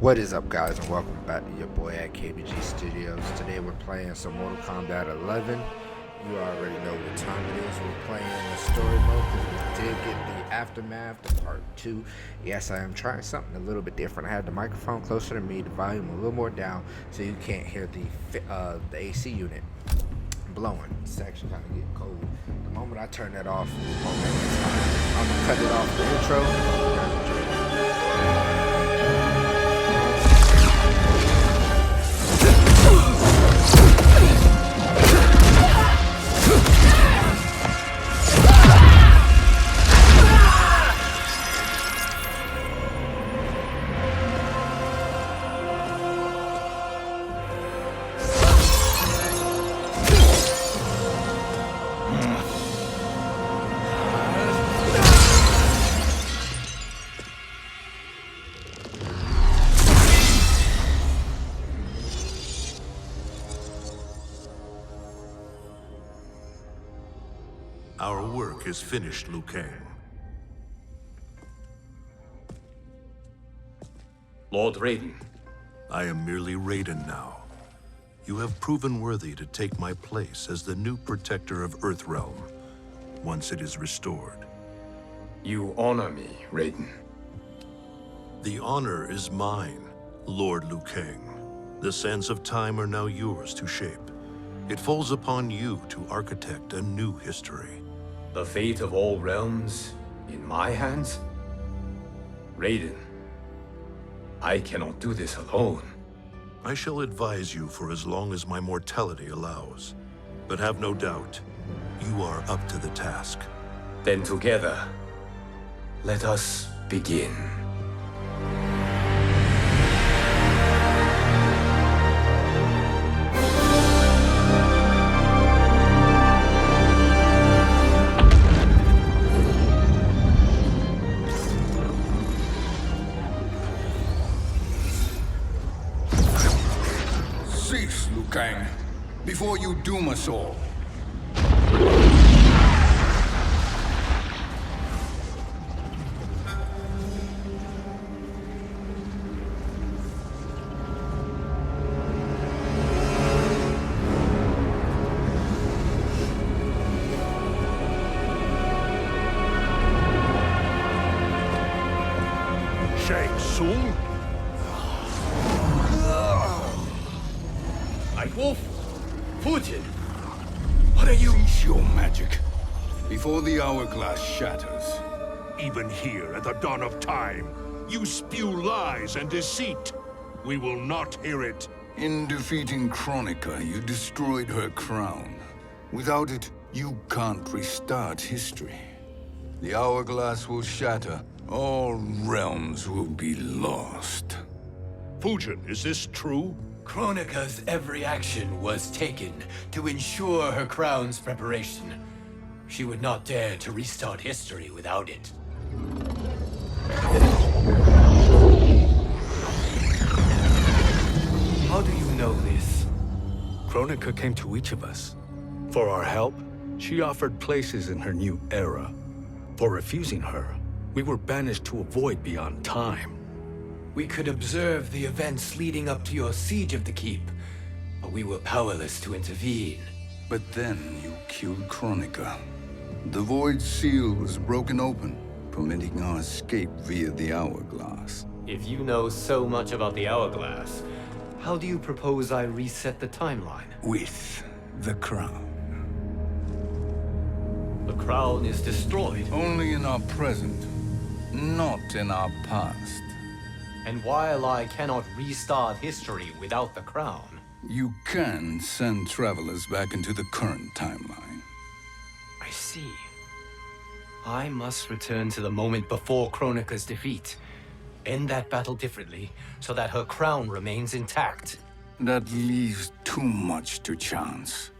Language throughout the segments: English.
What is up, guys, and welcome back to your boy at KBG Studios. Today we're playing some Mortal Kombat 11. You already know what time it is. We're playing the story mode because we did get the aftermath, the part 2. Yes, I am trying something a little bit different. I had the microphone closer to me, the volume a little more down, so you can't hear the AC unit blowing. It's actually kind of getting cold. The moment I turn that off, I'm gonna cut it off the intro. You guys enjoy it. Our work is finished, Liu Kang. Lord Raiden. I am merely Raiden now. You have proven worthy to take my place as the new protector of Earthrealm, once it is restored. You honor me, Raiden. The honor is mine, Lord Liu Kang. The sands of time are now yours to shape. It falls upon you to architect a new history. The fate of all realms in my hands? Raiden, I cannot do this alone. I shall advise you for as long as my mortality allows. But have no doubt, you are up to the task. Then together, let us begin. Cease, Liu Kang, before you doom us all. Shang Tsung? Wolf, Fujin, what are you? Cease your magic, before the hourglass shatters. Even here at the dawn of time, you spew lies and deceit. We will not hear it. In defeating Kronika, you destroyed her crown. Without it, you can't restart history. The hourglass will shatter. All realms will be lost. Fujin, is this true? Kronika's every action was taken to ensure her crown's preparation. She would not dare to restart history without it. How do you know this? Kronika came to each of us. For our help, she offered places in her new era. For refusing her, we were banished to a void beyond time. We could observe the events leading up to your siege of the keep, but we were powerless to intervene. But then you killed Kronika. The void seal was broken open, permitting our escape via the hourglass. If you know so much about the hourglass, how do you propose I reset the timeline? With the crown. The crown is destroyed. Only in our present, not in our past. And while I cannot restart history without the crown, You can send travelers back into the current timeline. I see. I must return to the moment before Kronika's defeat. End that battle differently, so that her crown remains intact. That leaves too much to chance.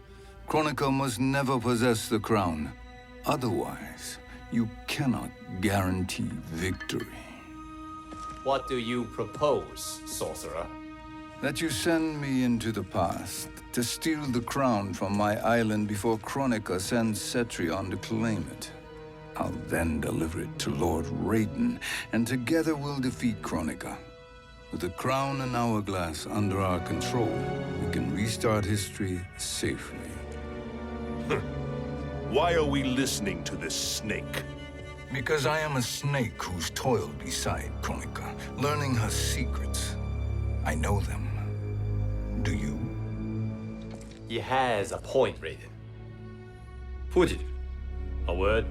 Kronika must never possess the crown. Otherwise, you cannot guarantee victory. what do you propose, sorcerer? That you send me into the past to steal the crown from my island before Kronika sends Cetrion to claim it. I'll then deliver it to Lord Raiden, and together we'll defeat Kronika. With the crown and hourglass under our control, we can restart history safely. Why are we listening to this snake? Because I am a snake who's toiled beside Kronika, learning her secrets. I know them. Do you? He has a point, Raiden. Fujin, a word?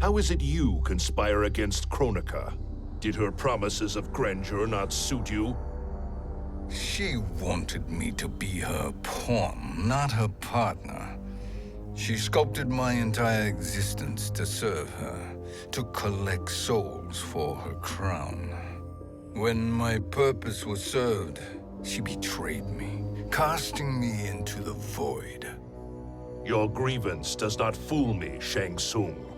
How is it you conspire against Kronika? Did her promises of grandeur not suit you? She wanted me to be her pawn, not her partner. She sculpted my entire existence to serve her, to collect souls for her crown. When my purpose was served, she betrayed me, casting me into the void. Your grievance does not fool me, Shang Tsung.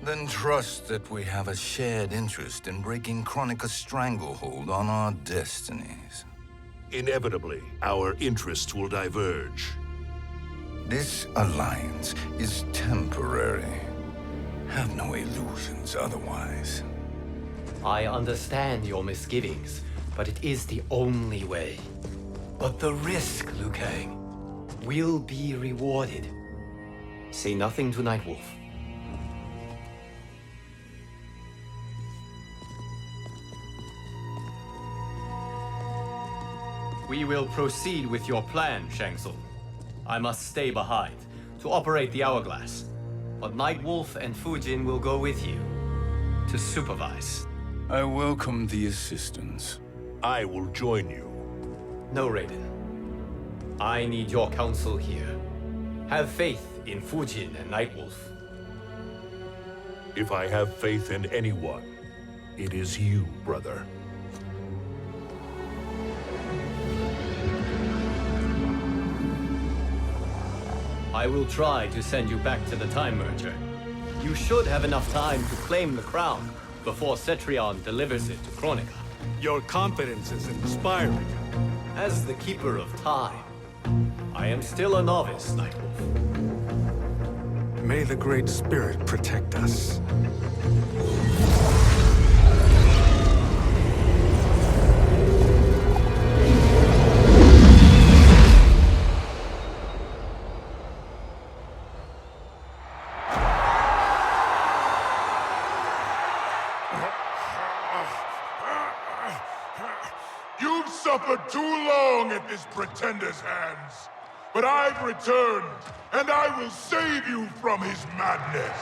Then trust that we have a shared interest in breaking Kronika's stranglehold on our destinies. Inevitably, our interests will diverge. This alliance is temporary. Have no illusions otherwise. I understand your misgivings, but it is the only way. But the risk, Liu Kang, will be rewarded. Say nothing to Nightwolf. We will proceed with your plan, Shang Tsung. I must stay behind to operate the hourglass. But Nightwolf and Fujin will go with you to supervise. I welcome the assistance. I will join you. No, Raiden. I need your counsel here. Have faith in Fujin and Nightwolf. If I have faith in anyone, it is you, brother. I will try to send you back to the Time Merger. You should have enough time to claim the crown before Cetrion delivers it to Kronika. Your confidence is inspiring. As the Keeper of Time, I am still a novice, Nightwolf. May the Great Spirit protect us. You've suffered too long at this pretender's hands. But I've returned, and I will save you from his madness.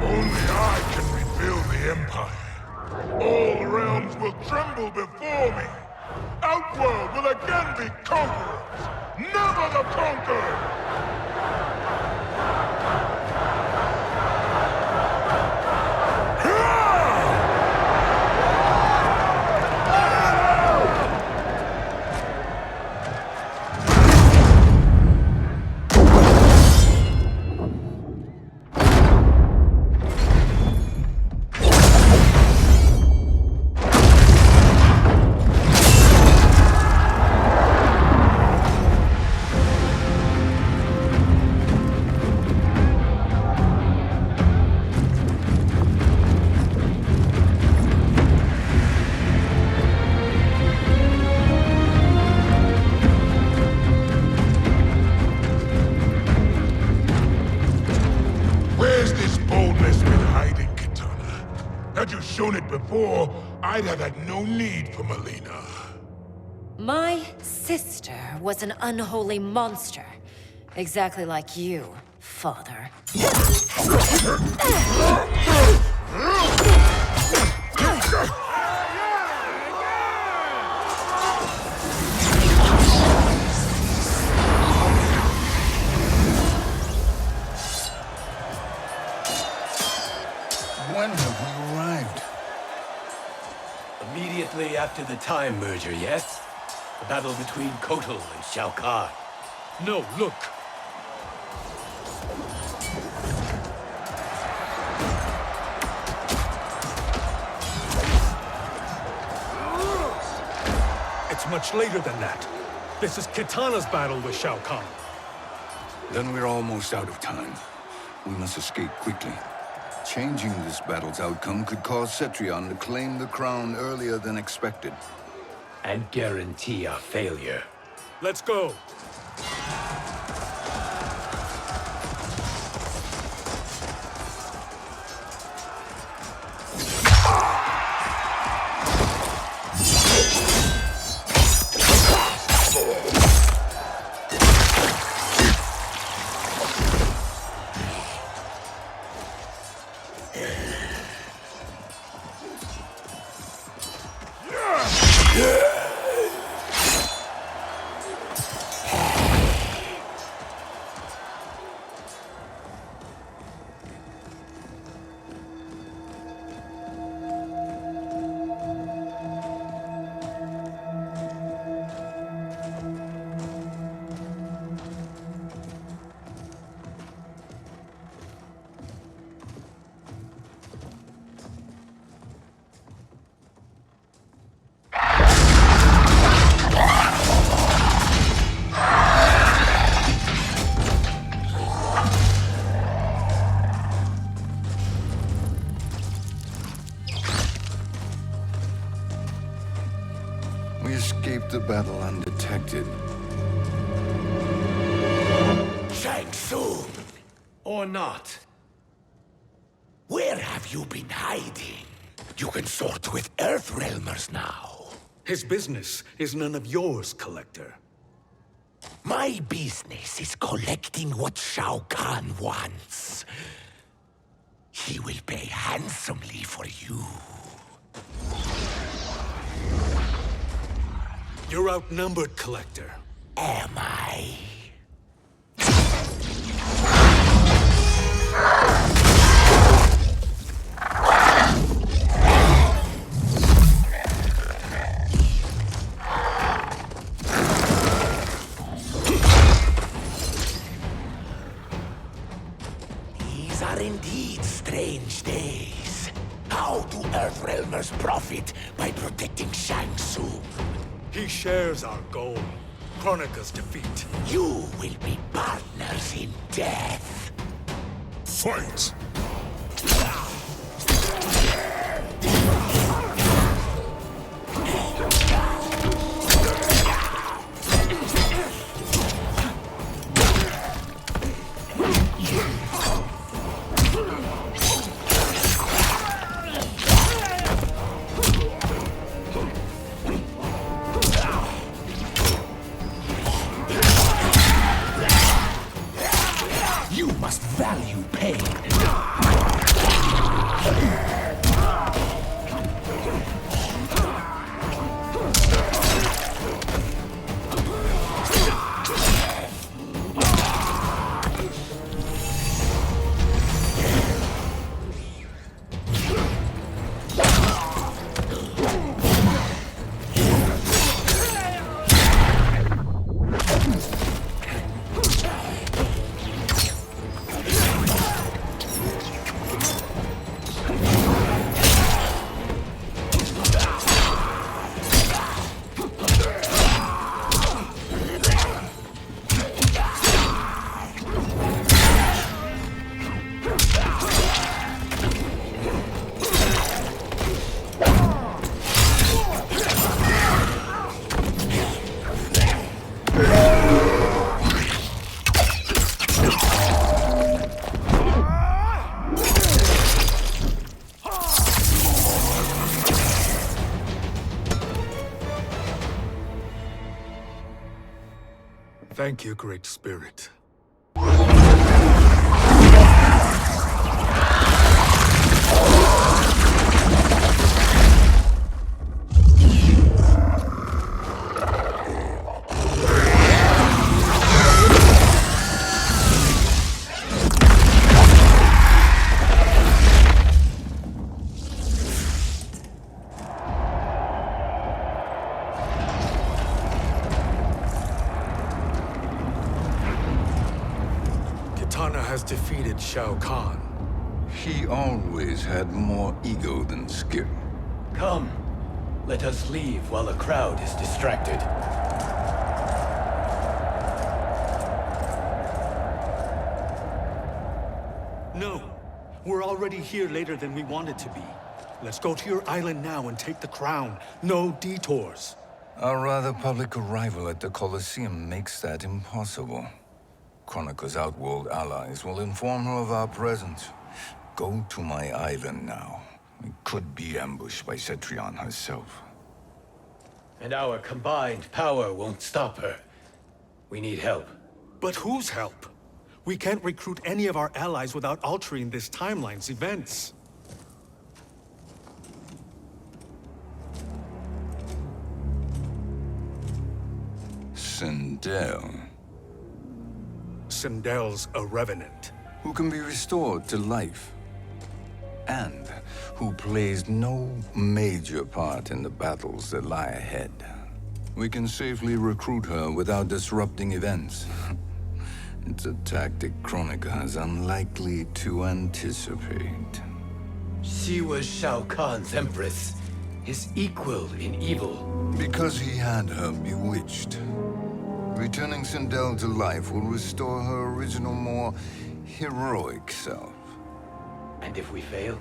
Only I can rebuild the Empire. All realms will tremble before me. Outworld will again be conquerors, never the conquered! Had you shown it before, I'd have had no need for Melina. My sister was an unholy monster. Exactly like you, father. When have we arrived? Immediately after the Time Merger, yes? The battle between Kotal and Shao Kahn. No, look! It's much later than that. This is Kitana's battle with Shao Kahn. Then we're almost out of time. We must escape quickly. Changing this battle's outcome could cause Cetrion to claim the crown earlier than expected. And guarantee our failure. Let's go! We escaped the battle undetected. Shang Tsung! Or not. Where have you been hiding? You can sort with Earthrealmers now. His business is none of yours, Collector. My business is collecting what Shao Kahn wants. He will pay handsomely for you. You're outnumbered, Collector. Am I? These are indeed strange days. How do Earthrealmers profit by protecting Shang Tsung? He shares our goal. Kronika's defeat. You will be partners in death. Fight! You must value pain. Thank you, Great Spirit. Kitana has defeated Shao Kahn. He always had more ego than skill. Come, let us leave while the crowd is distracted. No. We're already here later than we wanted to be. Let's go to your island now and take the crown. No detours. Our rather public arrival at the Colosseum makes that impossible. Kronika's outworld allies will inform her of our presence. Go to my island now. We could be ambushed by Cetrion herself. And our combined power won't stop her. We need help. But whose help? We can't recruit any of our allies without altering this timeline's events. Sindel, Sindel's a revenant. who can be restored to life, and who plays no major part in the battles that lie ahead. We can safely recruit her without disrupting events. It's a tactic Kronika is unlikely to anticipate. She was Shao Kahn's empress, his equal in evil. Because he had her bewitched. Returning Sindel to life will restore her original, more heroic self. And if we fail?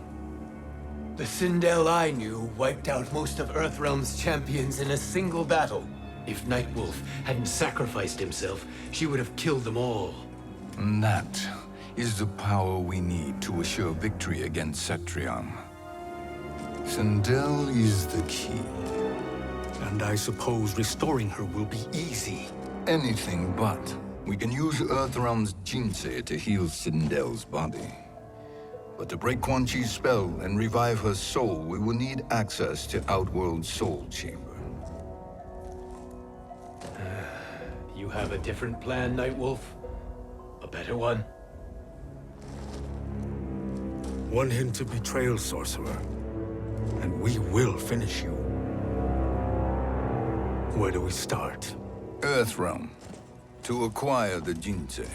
The Sindel I knew wiped out most of Earthrealm's champions in a single battle. If Nightwolf hadn't sacrificed himself, she would have killed them all. And that is the power we need to assure victory against Cetrion. Sindel is the key. And I suppose restoring her will be easy. Anything but. We can use Earthrealm's Jinsei to heal Sindel's body. But to break Quan Chi's spell and revive her soul, we will need access to Outworld's Soul Chamber. You have a different plan, Nightwolf? A better one? One hint to betrayal, sorcerer. And we will finish you. Where do we start? Earthrealm. To acquire the Jinsei.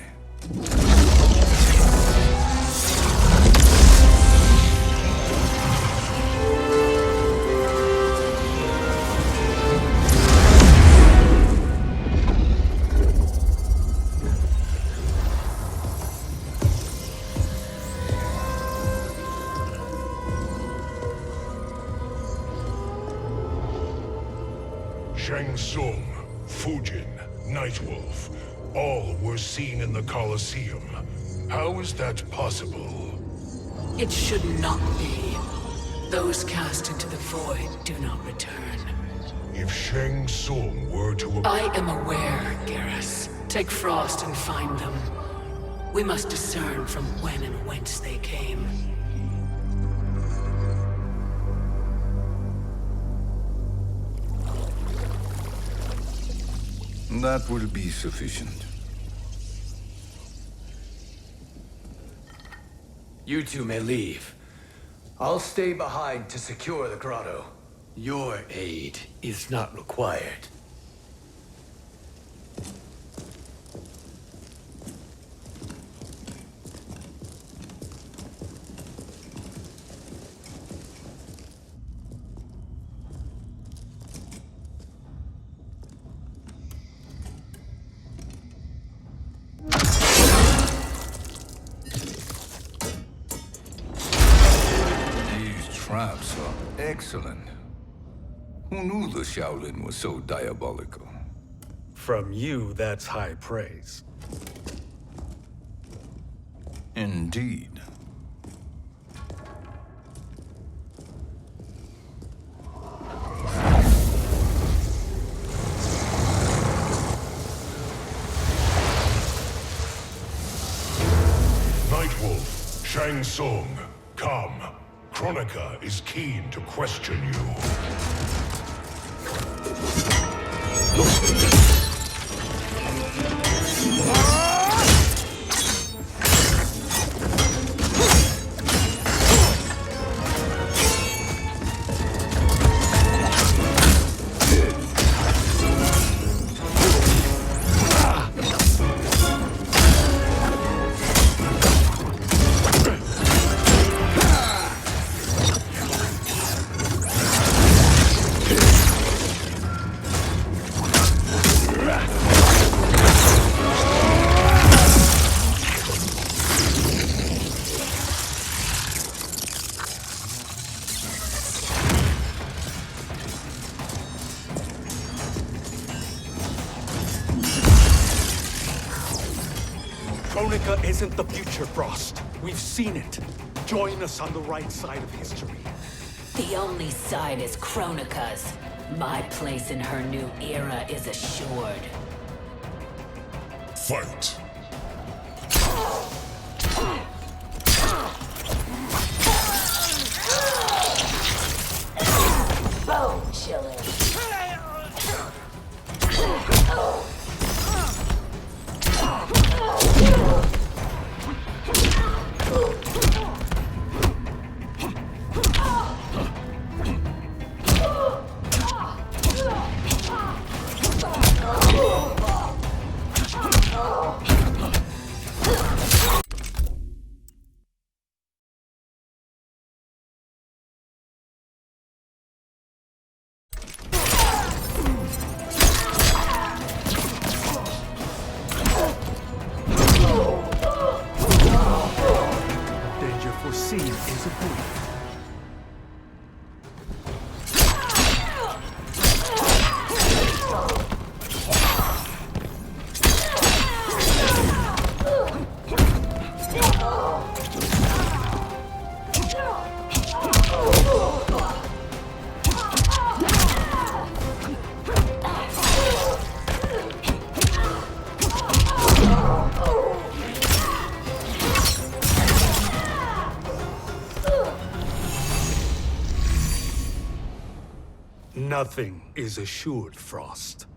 Shang Tsung, Fujin, Nightwolf, all were seen in the Colosseum. How is that possible? It should not be. Those cast into the void do not return. If Shang Tsung were to... I am aware, Garrus. Take Frost and find them. We must discern from when and whence they came. That will be sufficient. You two may leave. I'll stay behind to secure the grotto. Your aid is not required. Traps are excellent. Who knew the Shaolin was so diabolical? From you, that's high praise. Indeed. Nightwolf, Shang Tsung, come. Kronika is keen to question you. Kronika isn't the future, Frost. We've seen it. Join us on the right side of history. The only side is Kronika's. My place in her new era is assured. Fight! Bone chilling. Danger foreseen is avoided. Nothing is assured, Frost.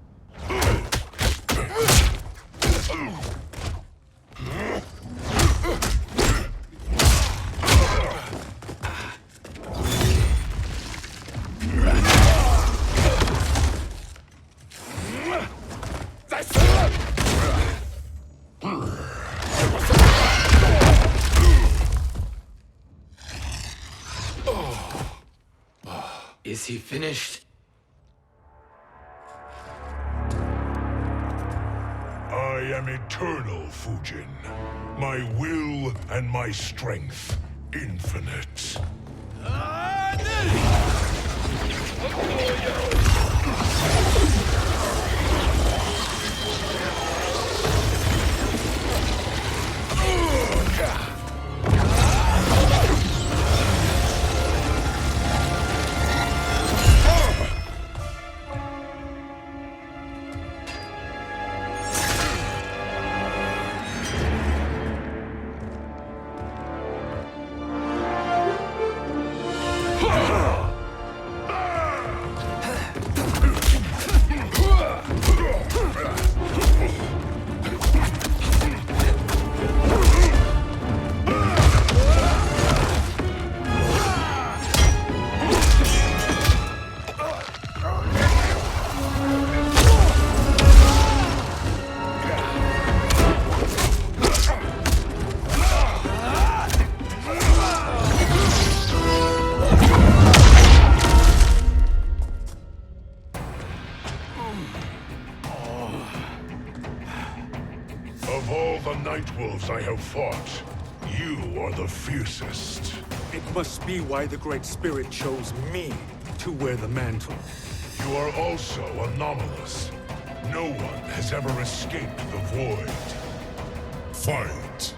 Is he finished? I am eternal, Fujin. My will and my strength infinite. Of all the Nightwolves I have fought, you are the fiercest. It must be why the Great Spirit chose me to wear the mantle. You are also anomalous. No one has ever escaped the void. Fight!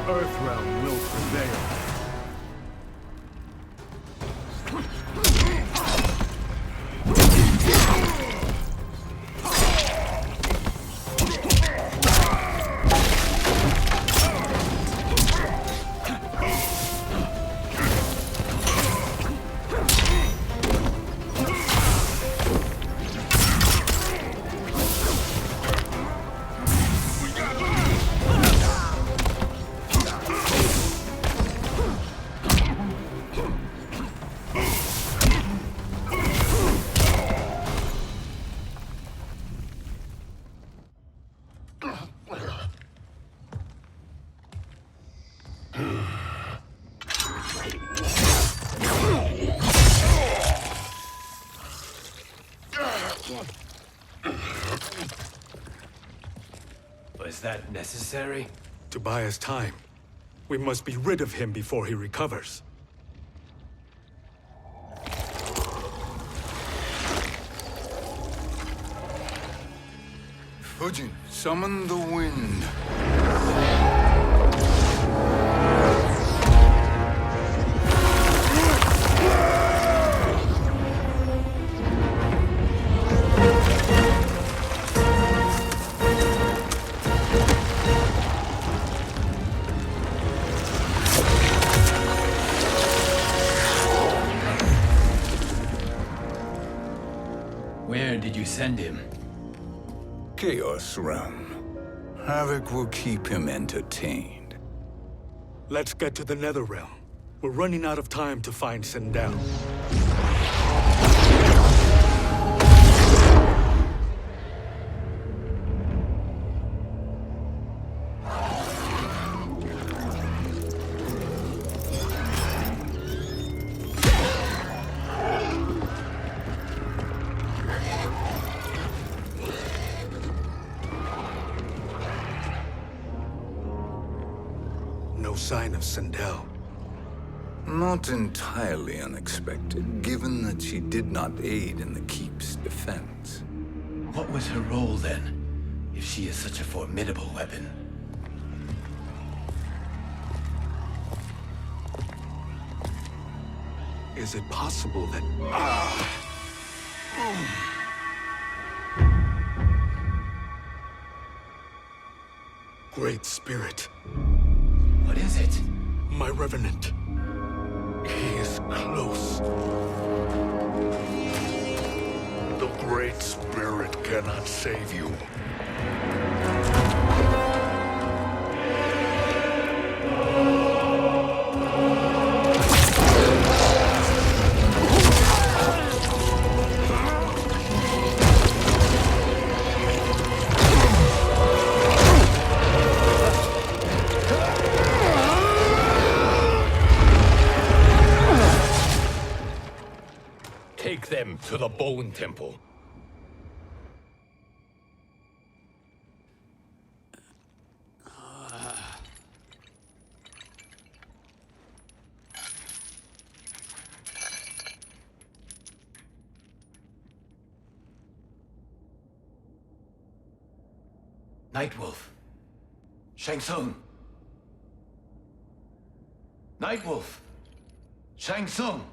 Earthrealm will prevail. Was that necessary? To buy us time. We must be rid of him before he recovers. Fujin, summon the wind. Where did you send him? Chaos Realm. Havoc will keep him entertained. Let's get to the Netherrealm. We're running out of time to find Sindel. No sign of Sindel. Not entirely unexpected, given that she did not aid in the Keep's defense. What was her role then, if she is such a formidable weapon? Is it possible that... Great Spirit. What is it? My Revenant. He is close. The Great Spirit cannot save you. Take them to the Bone Temple. Nightwolf. Shang Tsung. Nightwolf. Shang Tsung.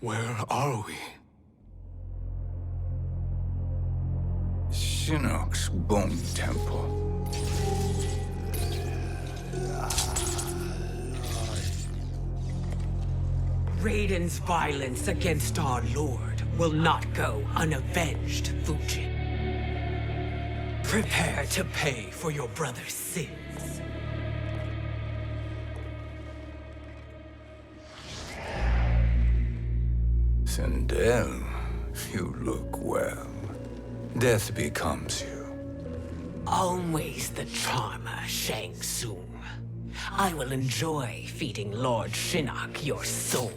Where are we? Shinnok's Bone Temple. Raiden's violence against our Lord will not go unavenged, Fujin. Prepare to pay for your brother's sins. Sindel, you look well. Death becomes you. Always the charmer, Shang Tsung. I will enjoy feeding Lord Shinnok your soul.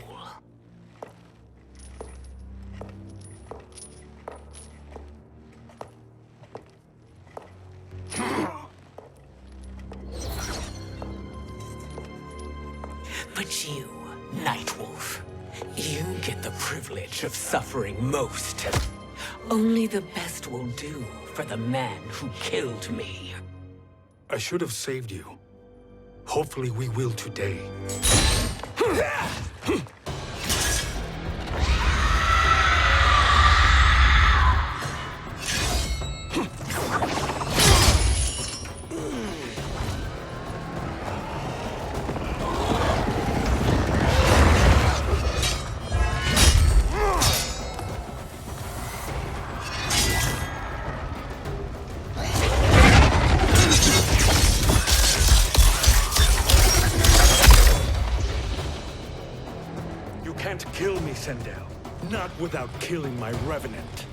But you, Nightwolf, you get the privilege of suffering most. Only the best will do for the man who killed me. I should have saved you. Hopefully we will today. Kill me, Sindel. Not without killing my Revenant.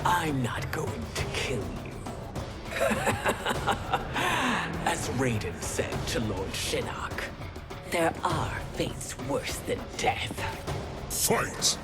I'm not going to kill you. As Raiden said to Lord Shinnok, there are fates worse than death. Fight!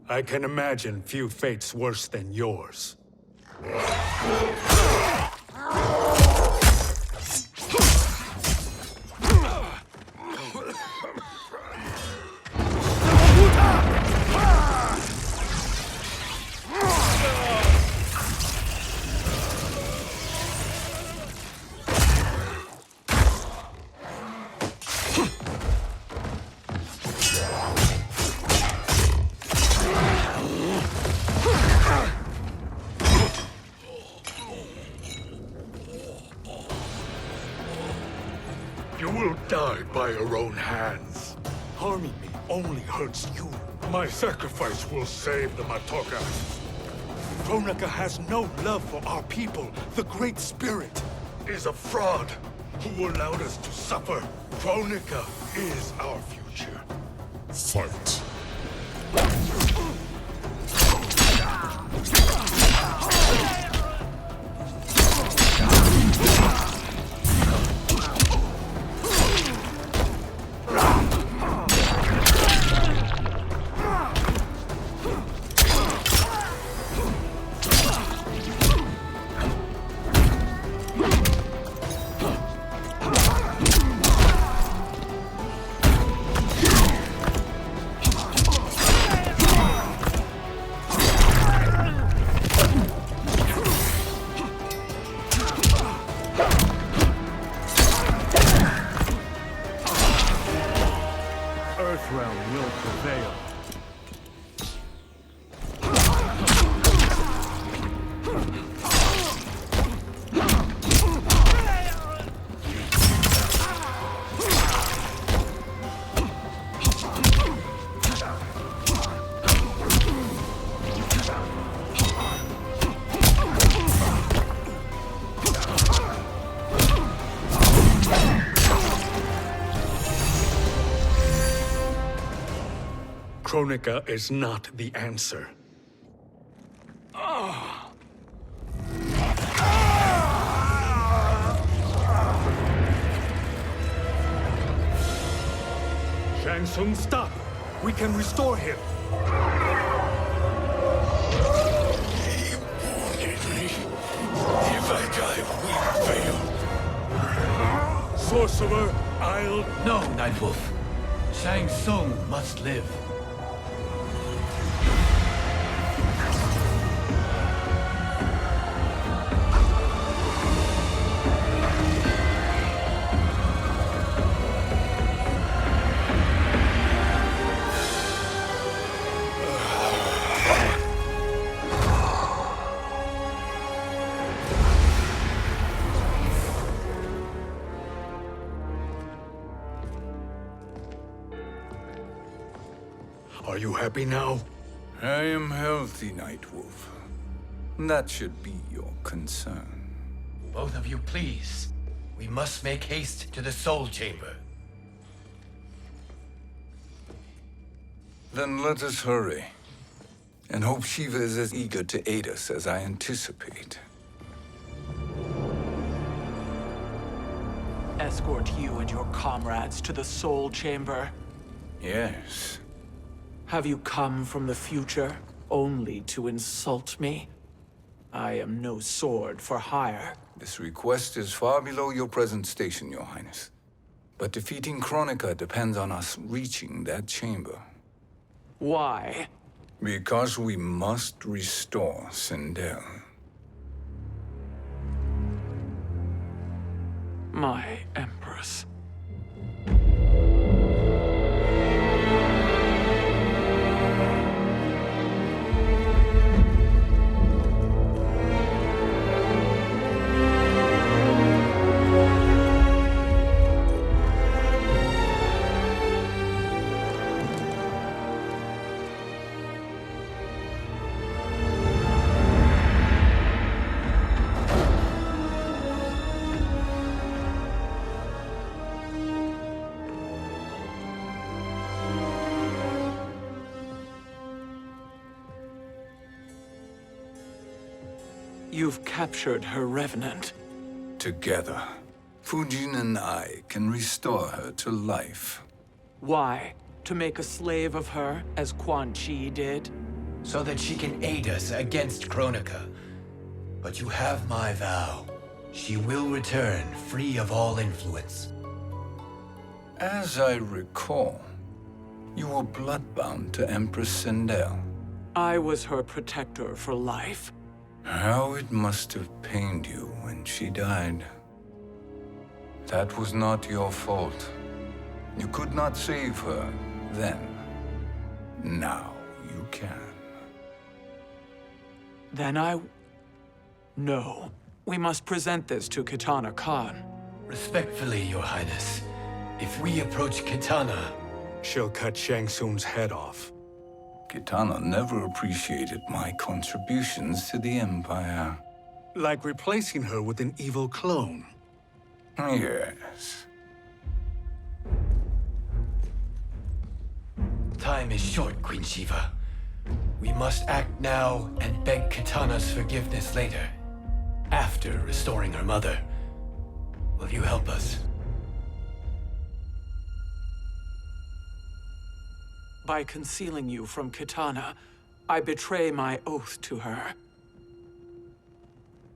I can imagine few fates worse than yours. You will die by your own hands. Harming me only hurts you. My sacrifice will save the Matoka. Kronika has no love for our people. The Great Spirit Is a fraud who allowed us to suffer. Kronika is our future. Fight. Earthrealm will prevail. Kronika is not the answer. Shang Tsung, stop! We can restore him! If I die, we fail. Sorcerer, I'll... No, Nightwolf. Shang Tsung must live. Are you happy now? I am healthy, Nightwolf. That should be your concern. Both of you, please. We must make haste to the Soul Chamber. Then let us hurry. And hope Shiva is as eager to aid us as I anticipate. Escort you and your comrades to the Soul Chamber. Yes. Have you come from the future only to insult me? I am no sword for hire. This request is far below your present station, Your Highness. But defeating Kronika depends on us reaching that chamber. Why? Because we must restore Sindel. My Empress. You've captured her revenant. Together, Fujin and I can restore her to life. Why? To make a slave of her, as Quan Chi did? so that she can aid us against Kronika. But you have my vow. She will return free of all influence. As I recall, you were bloodbound to Empress Sindel. I was her protector for life. How it must have pained you when she died. That was not your fault. You could not save her then. Now you can. Then No. We must present this to Kitana Khan. Respectfully, Your Highness, if we approach Kitana, she'll cut Shang Tsung's head off. Kitana never appreciated my contributions to the Empire. Like replacing her with an evil clone. Yes. Time is short, Queen Shiva. We must act now and beg Kitana's forgiveness later, after restoring her mother. Will you help us? By concealing you from Kitana, I betray my oath to her.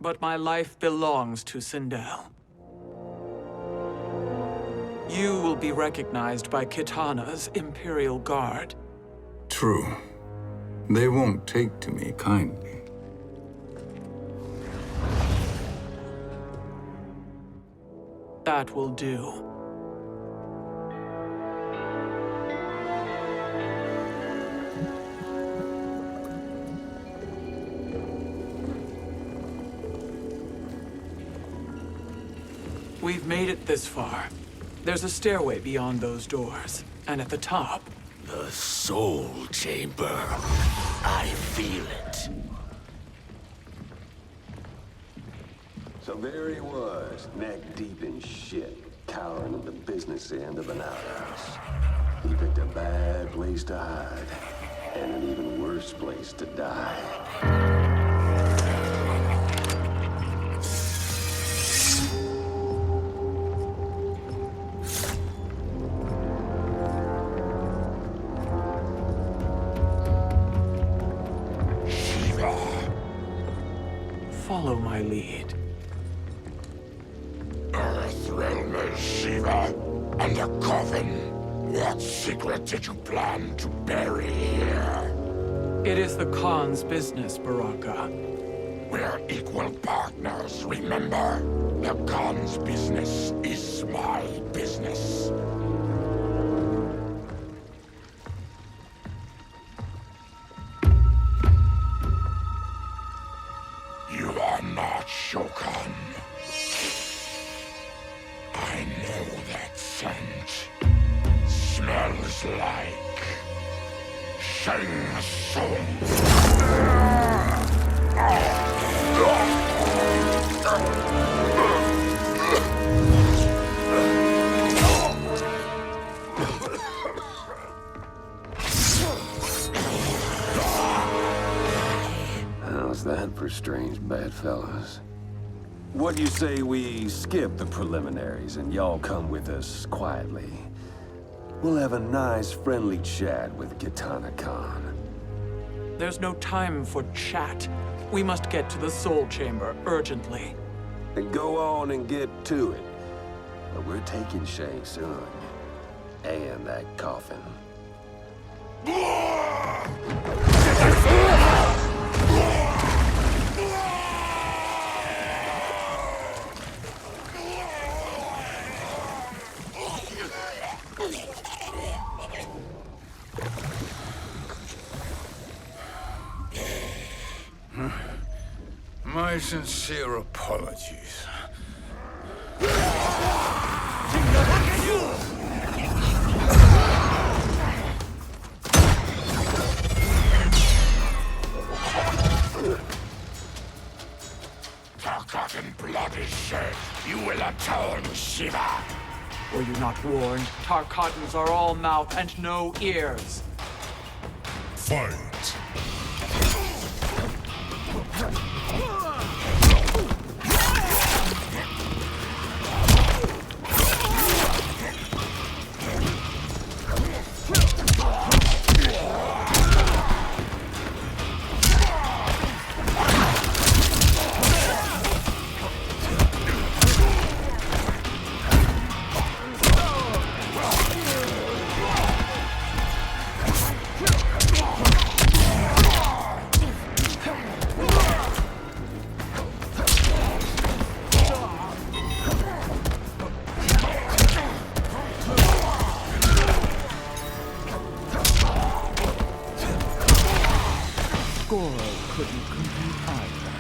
But my life belongs to Sindel. You will be recognized by Kitana's Imperial Guard. True. They won't take to me kindly. That will do. We've made it this far. There's a stairway beyond those doors, and at the top... The Soul Chamber. I feel it. So there he was, neck deep in shit, cowering at the business end of an outhouse. He picked a bad place to hide, and an even worse place to die. Follow my lead. Earthrealm is Shiva, and a coffin. What secret did you plan to bury here? It is the Khan's business, Baraka. We're equal partners, remember? The Khan's business is my business. You are not Shokan. I know that scent. Smells like Shang Tsung. How's that for strange bedfellows? What do you say we skip the preliminaries and y'all come with us quietly? We'll have a nice, friendly chat with Kitana Khan. There's no time for chat. We must get to the Soul Chamber urgently. Then go on and get to it. But we're taking Shang Tsung. And that coffin. My sincere apologies. Tarkatan blood is shed. You will atone, Shiva. Were you not warned? Tarkatans are all mouth and no ears. Fight. Goro couldn't compete either.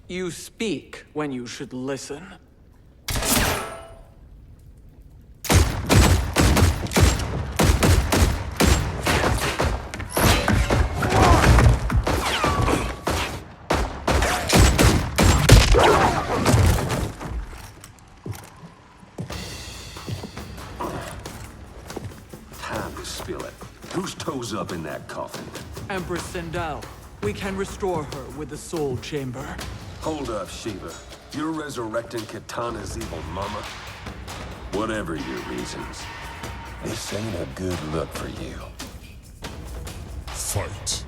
You speak when you should listen. Time to spill it. Whose toes up in that coffin? Empress Sindel. We can restore her with the Soul Chamber. Hold up, Shiva. You're resurrecting Kitana's evil mama? Whatever your reasons, this ain't a good look for you. Fight.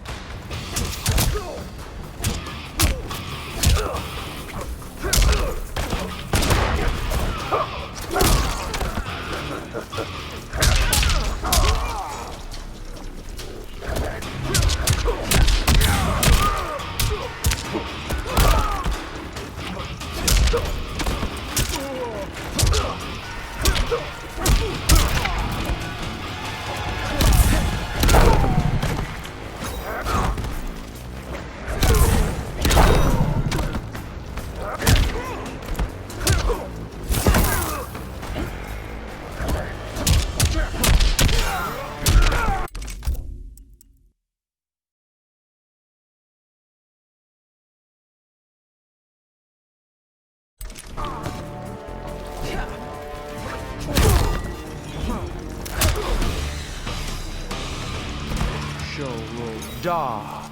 Da.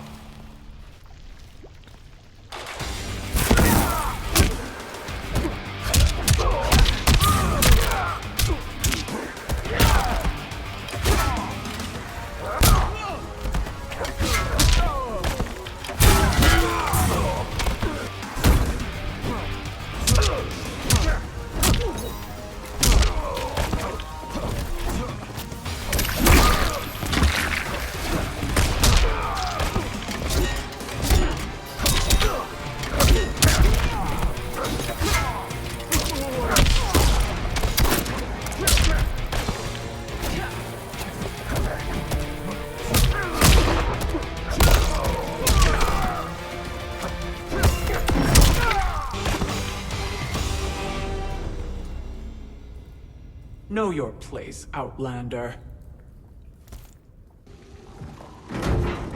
Know your place, Outlander.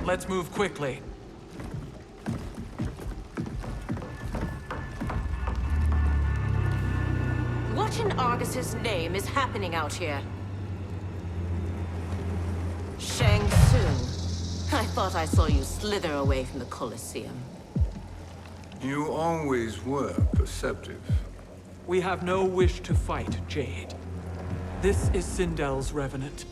Let's move quickly. What in Argus's name is happening out here? Shang Tsung. I thought I saw you slither away from the Colosseum. You always were perceptive. We have no wish to fight, Jade. This is Sindel's Revenant.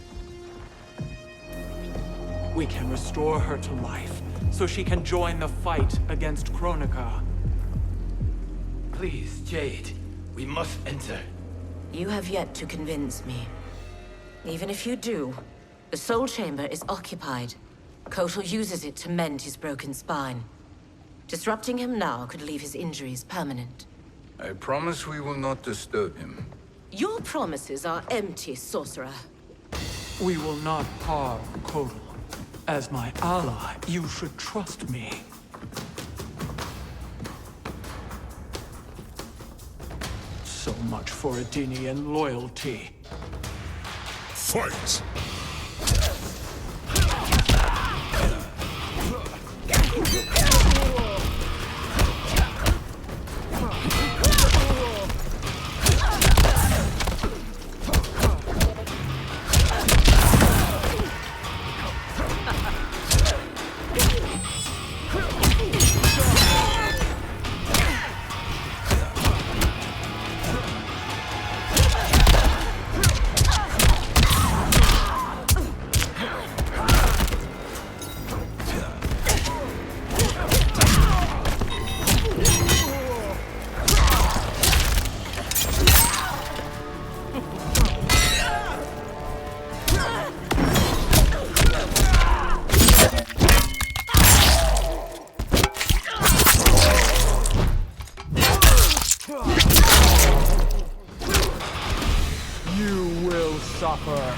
We can restore her to life, so she can join the fight against Kronika. Please, Jade. We must enter. You have yet to convince me. Even if you do, the Soul Chamber is occupied. Kotal uses it to mend his broken spine. Disrupting him now could leave his injuries permanent. I promise we will not disturb him. Your promises are empty, sorcerer. We will not harm Kotal. As my ally, you should trust me. So much for Adenian loyalty. Fight! suffer.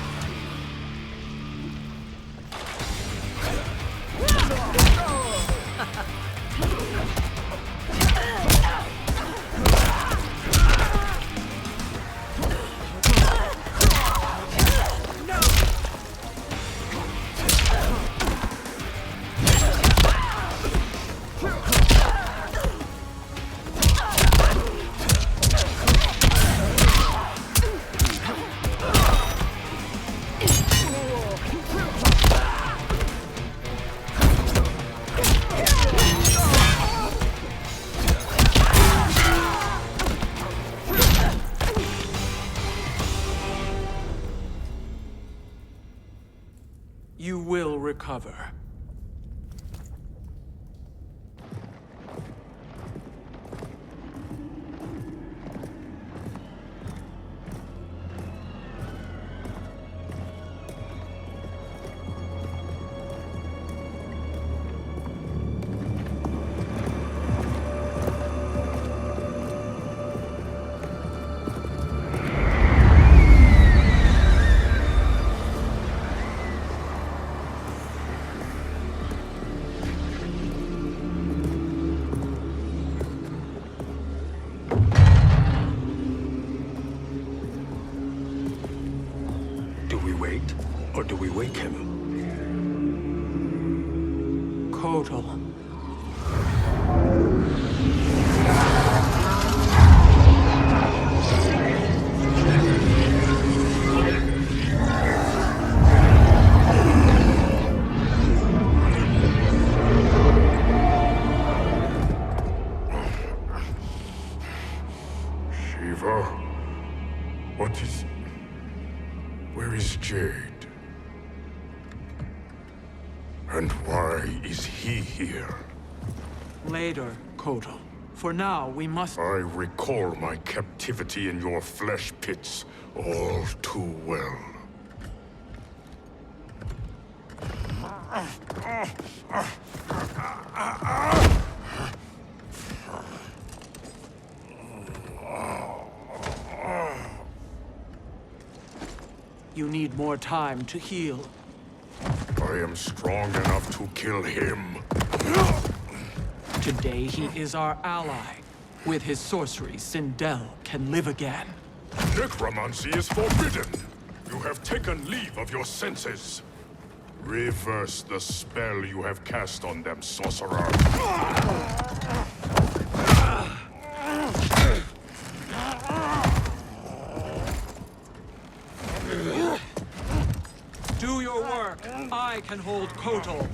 You will recover. Do we wait, or do we wake him? Kotal. Shiva? What is... Where is Jade? And why is he here? Later, Kotal. For now, we must... I recall my captivity in your flesh pits all too well. You need more time to heal. I am strong enough to kill him. Today, he is our ally. With his sorcery, Sindel can live again. Necromancy is forbidden. You have taken leave of your senses. Reverse the spell you have cast on them, sorcerer. Do your work. I can hold Kotal.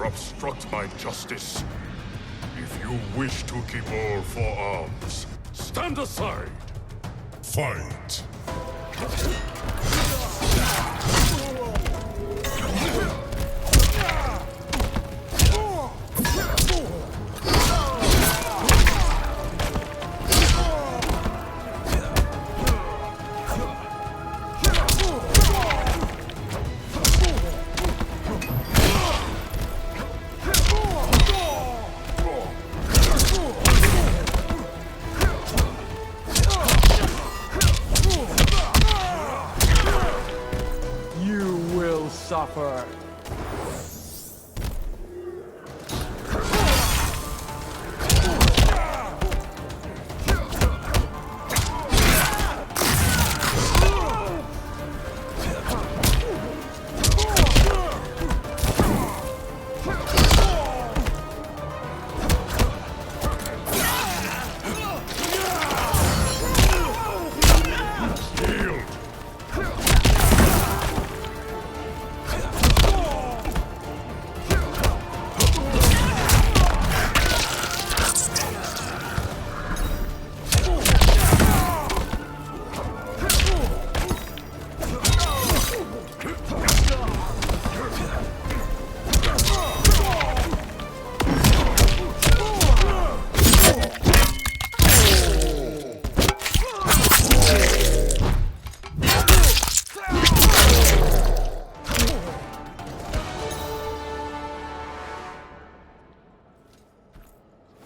Obstruct my justice. If you wish to keep all four arms, stand aside. Fight. Suffer.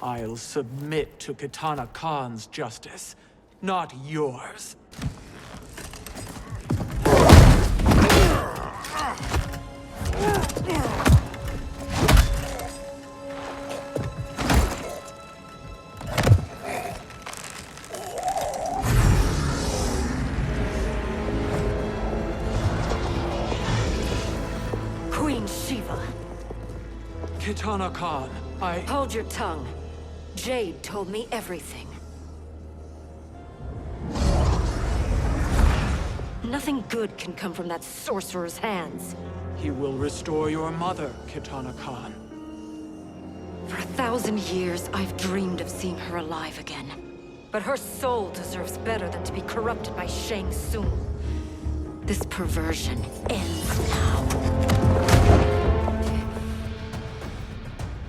I'll submit to Kitana Khan's justice, not yours. Queen Shiva. Kitana Khan, Hold your tongue. Jade told me everything. Nothing good can come from that sorcerer's hands. He will restore your mother, Kitana Khan. For 1,000 years, I've dreamed of seeing her alive again. But her soul deserves better than to be corrupted by Shang Tsung. This perversion ends now.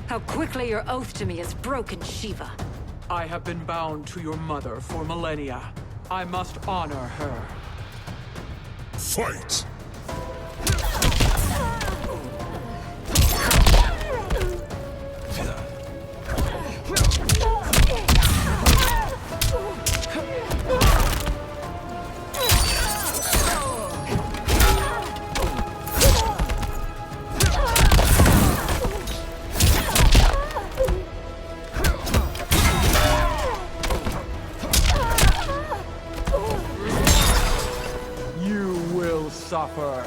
How quickly your oath to me has broken, Shiva. I have been bound to your mother for millennia. I must honor her. Fight! Suffer.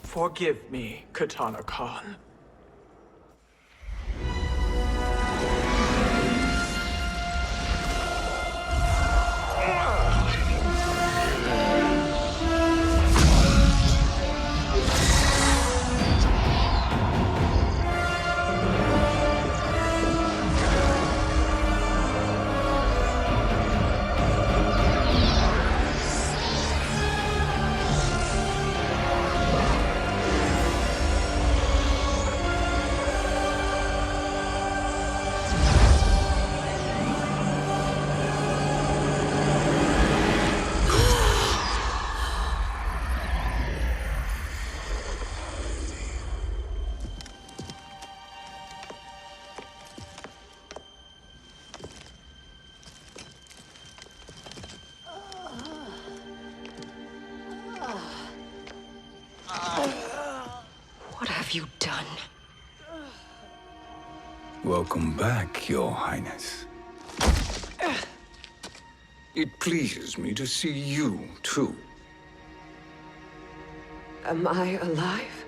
Forgive me, Kitana Khan. What have you done? Welcome back, Your Highness. It pleases me to see you, too. Am I alive?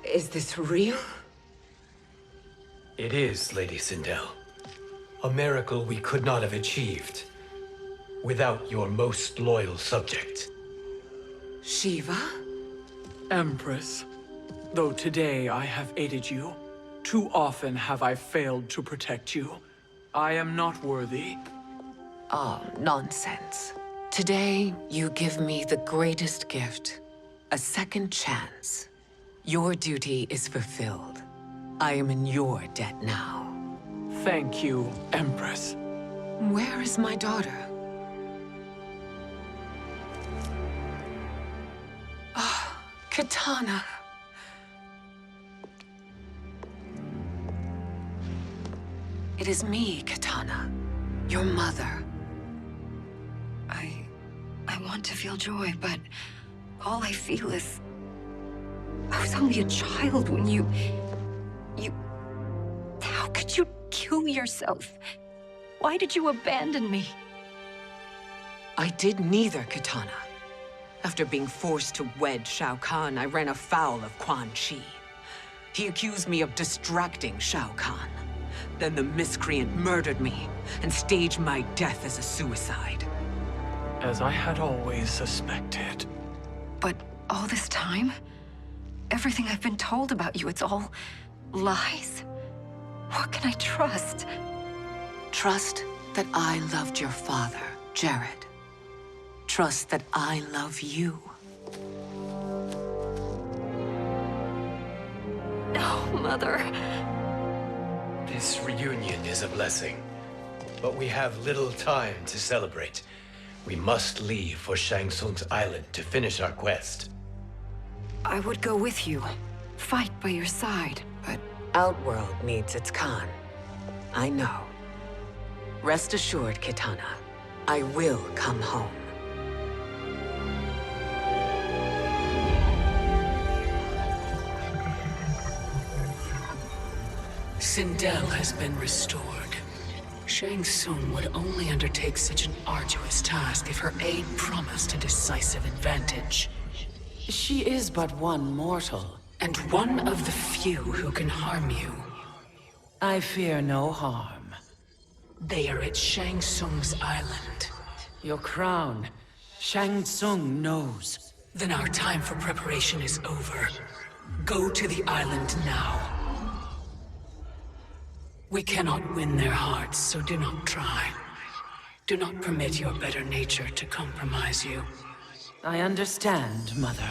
Is this real? It is, Lady Sindel. A miracle we could not have achieved without your most loyal subject. Shiva? Empress, though today I have aided you, too often have I failed to protect you. I am not worthy. Oh, nonsense. Today, you give me the greatest gift. A second chance. Your duty is fulfilled. I am in your debt now. Thank you, Empress. Where is my daughter? Ah, Kitana. It is me, Kitana. Your mother. I want to feel joy, but all I feel is... I was only a child when you... How could you kill yourself? Why did you abandon me? I did neither, Kitana. After being forced to wed Shao Kahn, I ran afoul of Quan Chi. He accused me of distracting Shao Kahn. Then the miscreant murdered me and staged my death as a suicide. As I had always suspected. But all this time? Everything I've been told about you, it's all lies? What can I trust? Trust that I loved your father, Jared. Trust that I love you. No, Mother. This reunion is a blessing, but we have little time to celebrate. We must leave for Shang Tsung's island to finish our quest. I would go with you, fight by your side, but... Outworld needs its Khan. I know. Rest assured, Kitana, I will come home. Sindel has been restored. Shang Tsung would only undertake such an arduous task if her aid promised a decisive advantage. She is but one mortal, and one of the few who can harm you. I fear no harm. They are at Shang Tsung's island. Your crown. Shang Tsung knows. Then our time for preparation is over. Go to the island now. We cannot win their hearts, so do not try. Do not permit your better nature to compromise you. I understand, Mother.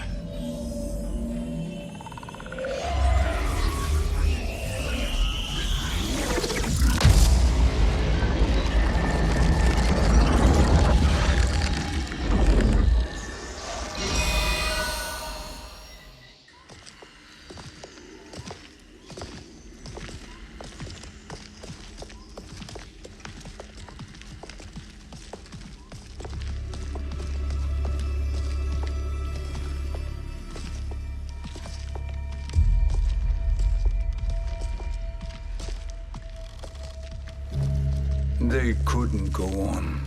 They couldn't go on.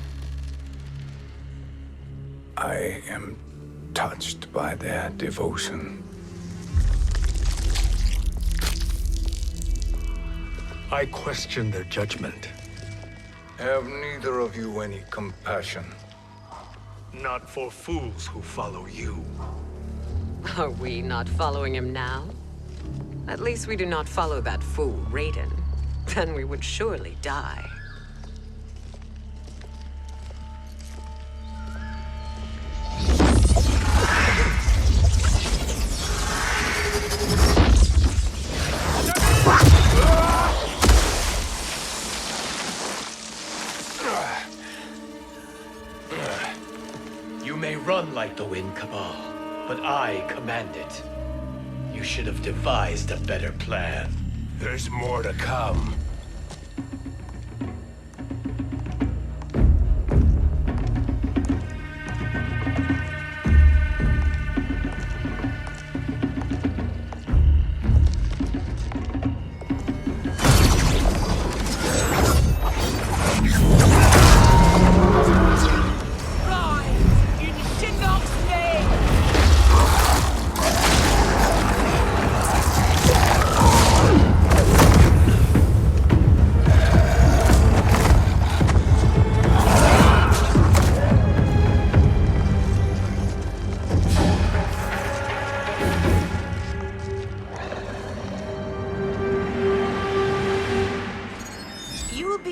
I am touched by their devotion. I question their judgment. Have neither of you any compassion? Not for fools who follow you. Are we not following him now? At least we do not follow that fool, Raiden. Then we would surely die. You may run like the wind, Cabal, but I command it. You should have devised a better plan. There's more to come.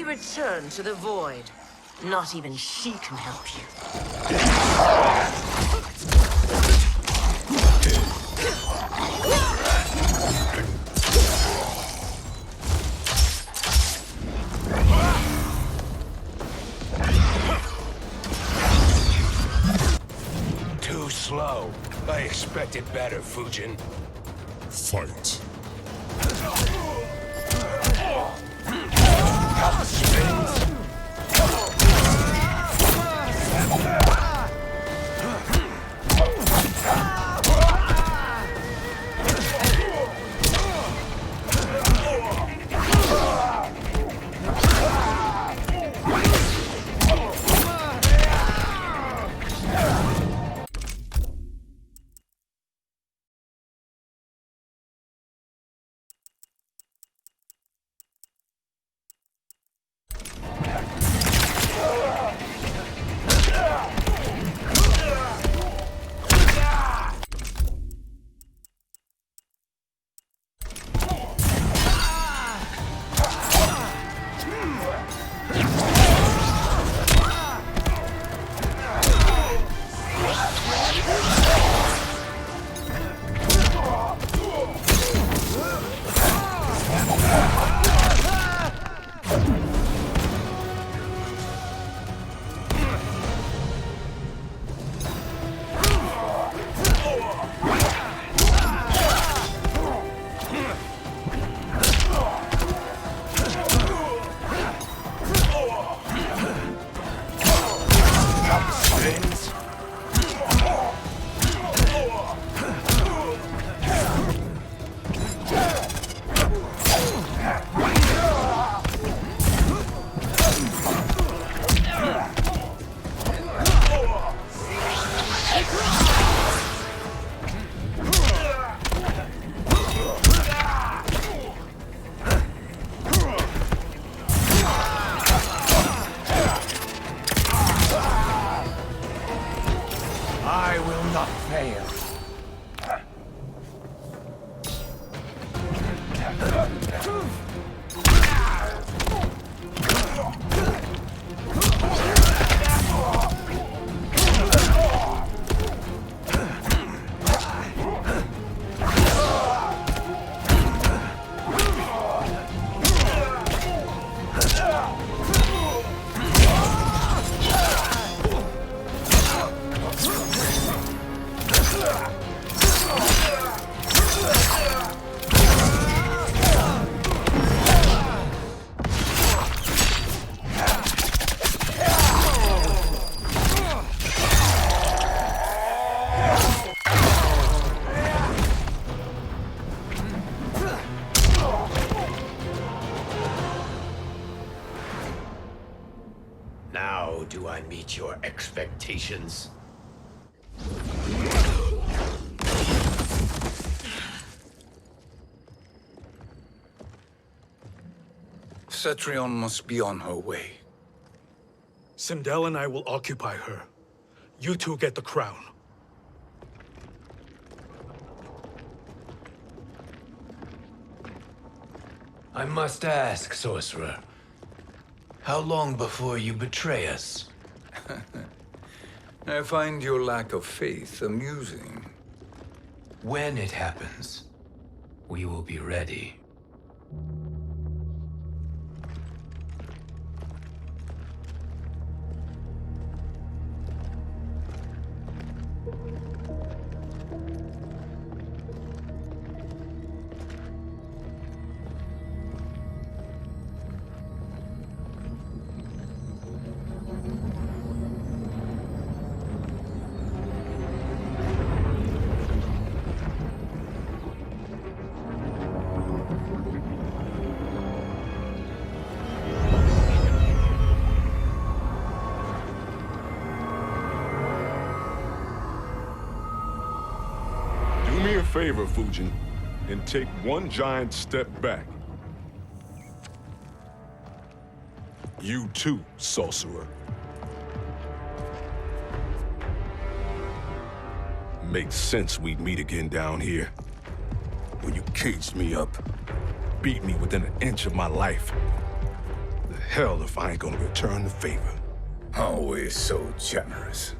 Return to the void. Not even she can help you. Too slow. I expected better, Fujin. Fight. Spins. I will not fail. Now do I meet your expectations? Cetrion must be on her way. Sindel and I will occupy her. You two get the crown. I must ask, sorcerer. How long before you betray us? I find your lack of faith amusing. When it happens, we will be ready. Do me a favor, Fujin, and take one giant step back. You too, sorcerer. Makes sense we'd meet again down here. When you caged me up, beat me within an inch of my life. The hell if I ain't gonna return the favor. Always so generous.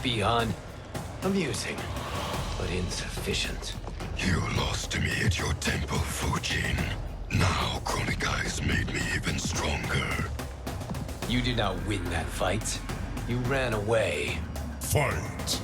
Beyond amusing, but insufficient. You lost to me at your temple, Fujin. Now Kronika has made me even stronger. You did not win that fight. You ran away. Fight!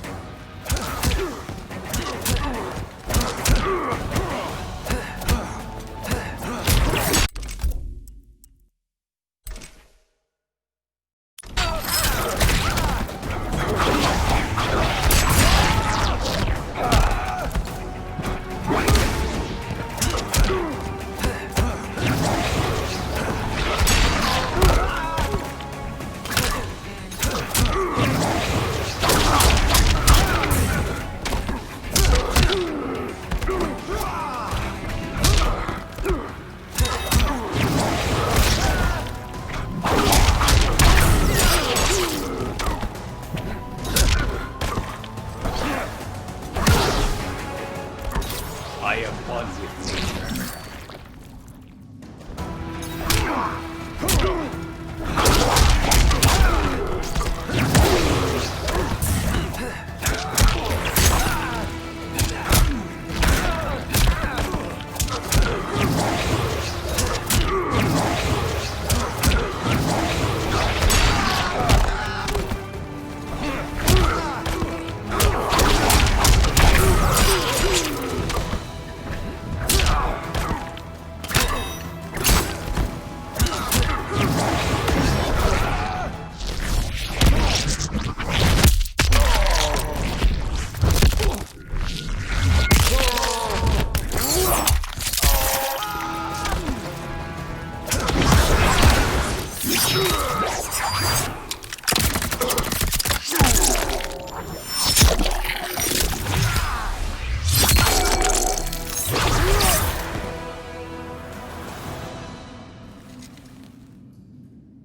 with nature.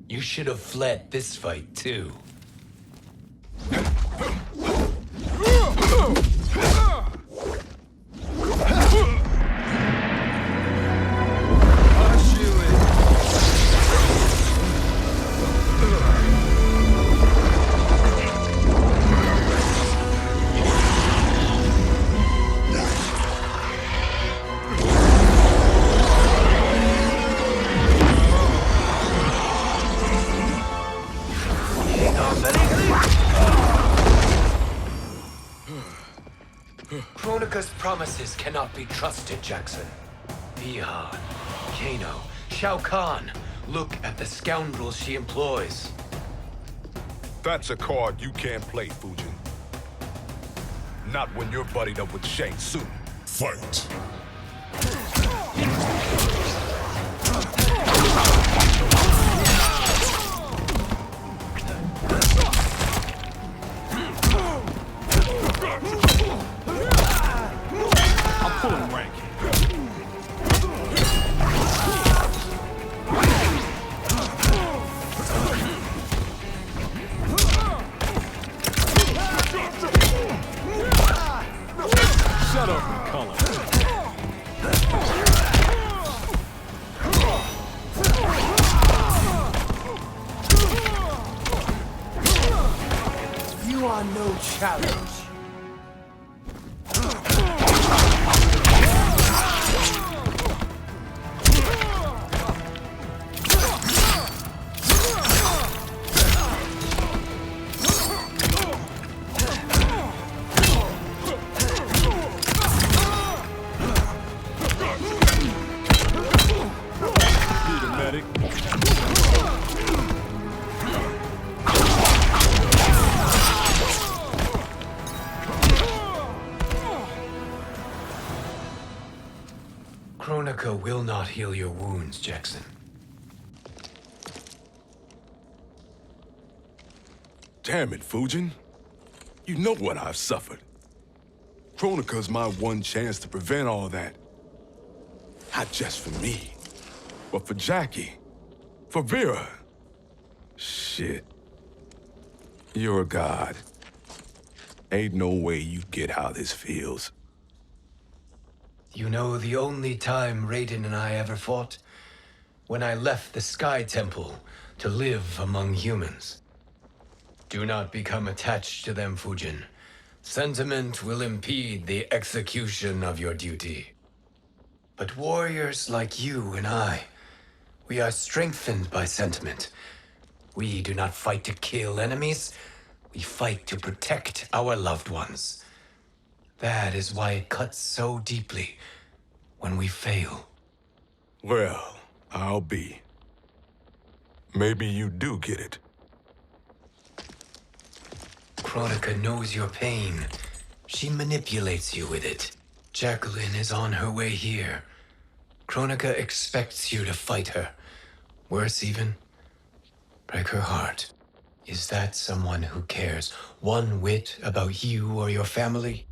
You should have fled this fight, too. Kronika's promises cannot be trusted, Jackson. Bihan, Kano, Shao Kahn. Look at the scoundrels she employs. That's a card you can't play, Fujin. Not when you're buddied up with Shang Tsung. Fight! Shut up and color. You are no challenge. Kronika will not heal your wounds, Jackson. Damn it, Fujin. You know what I've suffered. Kronika's my one chance to prevent all that. Not just for me, but for Jackie, for Vera. Shit. You're a god. Ain't no way you get how this feels. You know the only time Raiden and I ever fought? When I left the Sky Temple to live among humans. Do not become attached to them, Fujin. Sentiment will impede the execution of your duty. But warriors like you and I, we are strengthened by sentiment. We do not fight to kill enemies. We fight to protect our loved ones. That is why it cuts so deeply when we fail. Well, I'll be. Maybe you do get it. Kronika knows your pain. She manipulates you with it. Jacqueline is on her way here. Kronika expects you to fight her. Worse even, break her heart. Is that someone who cares one whit about you or your family?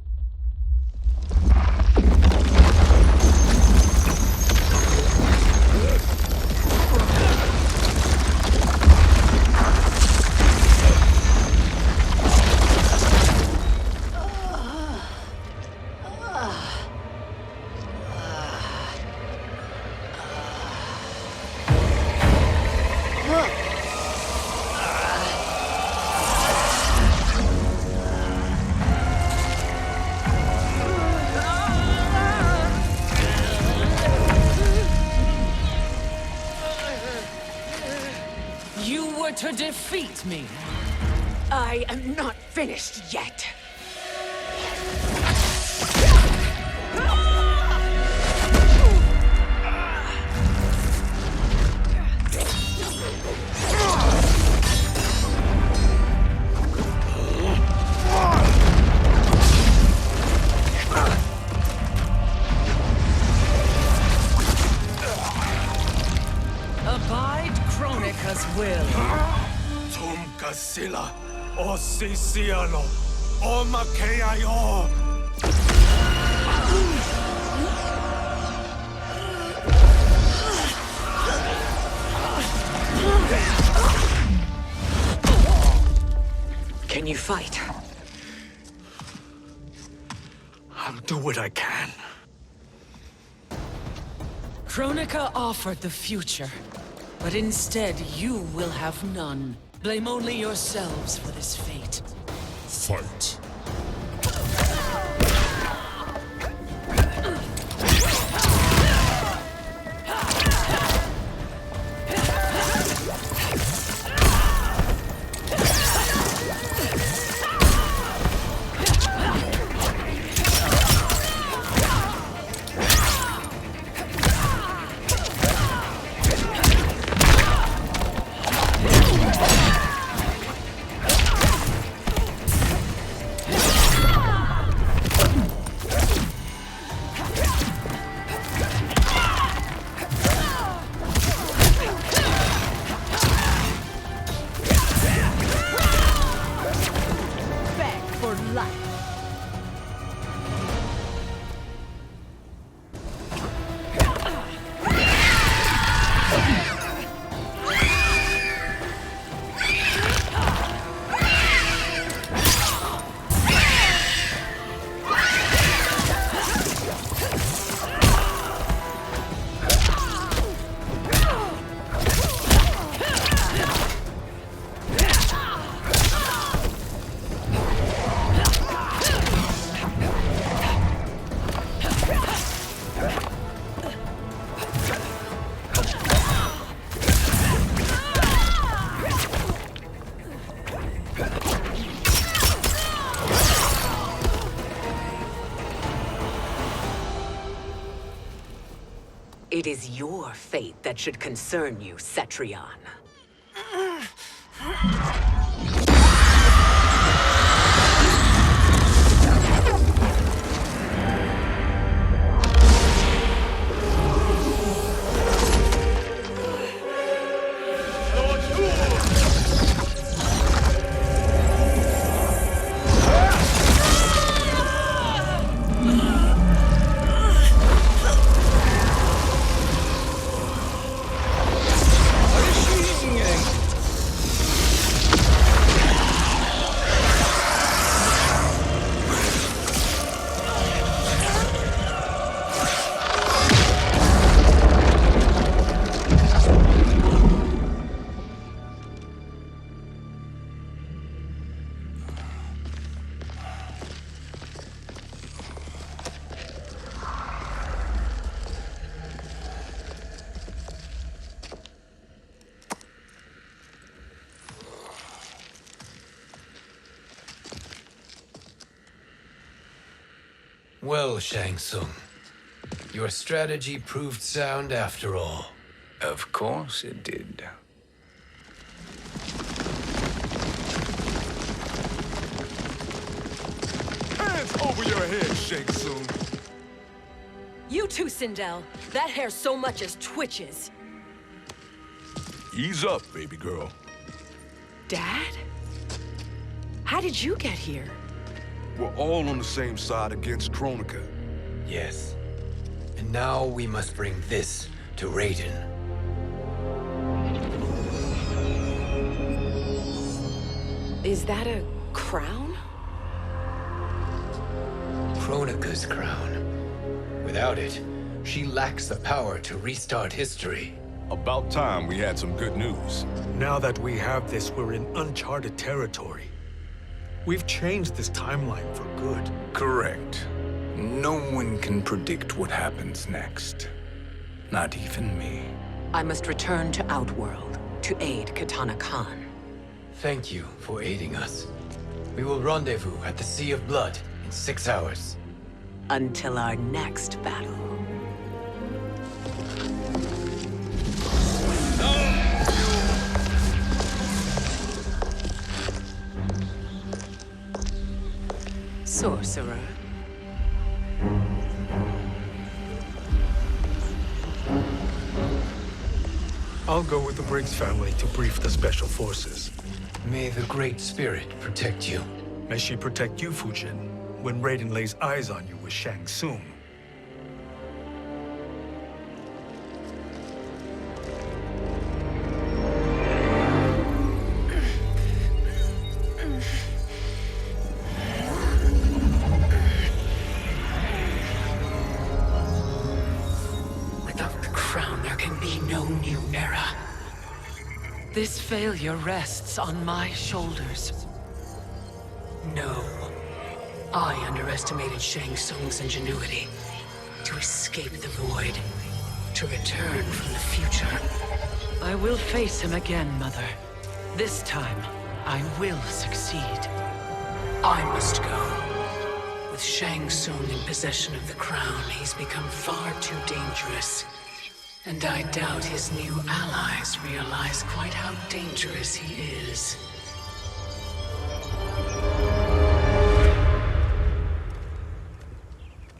here to defeat me. I am not finished yet. Abide Kronika's will. Tum kasila, o sisialo, o makeayo. Can you fight? I'll do what I can. Kronika offered the future, but instead you will have none. Blame only yourselves for this fate. Fight. It is your fate that should concern you, Cetrion. Well, Shang Tsung, your strategy proved sound after all. Of course it did. Hands over your head, Shang Tsung. You too, Sindel. That hair so much as twitches. Ease up, baby girl. Dad? How did you get here? We're all on the same side against Kronika. Yes. And now we must bring this to Raiden. Is that a crown? Kronika's crown. Without it, she lacks the power to restart history. About time we had some good news. Now that we have this, we're in uncharted territory. We've changed this timeline for good. Correct. No one can predict what happens next. Not even me. I must return to Outworld to aid Kitana Khan. Thank you for aiding us. We will rendezvous at the Sea of Blood in 6 hours. Until our next battle. Sorcerer. I'll go with the Briggs family to brief the Special Forces. May the Great Spirit protect you. May she protect you, Fujin, when Raiden lays eyes on you with Shang Tsung. Without the crown, there can be no new era. This failure rests on my shoulders. No. I underestimated Shang Tsung's ingenuity. To escape the void. To return from the future. I will face him again, Mother. This time, I will succeed. I must go. With Shang Tsung in possession of the crown, he's become far too dangerous. And I doubt his new allies realize quite how dangerous he is.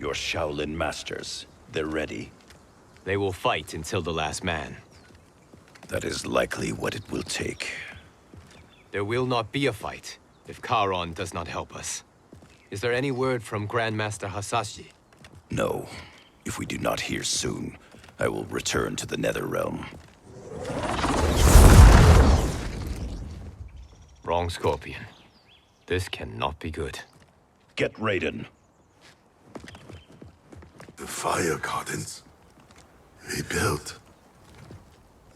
Your Shaolin masters, they're ready. They will fight until the last man. That is likely what it will take. There will not be a fight if Charon does not help us. Is there any word from Grandmaster Hasashi? No. If we do not hear soon, I will return to the Netherrealm. Wrong, Scorpion. This cannot be good. Get Raiden. The fire gardens rebuilt.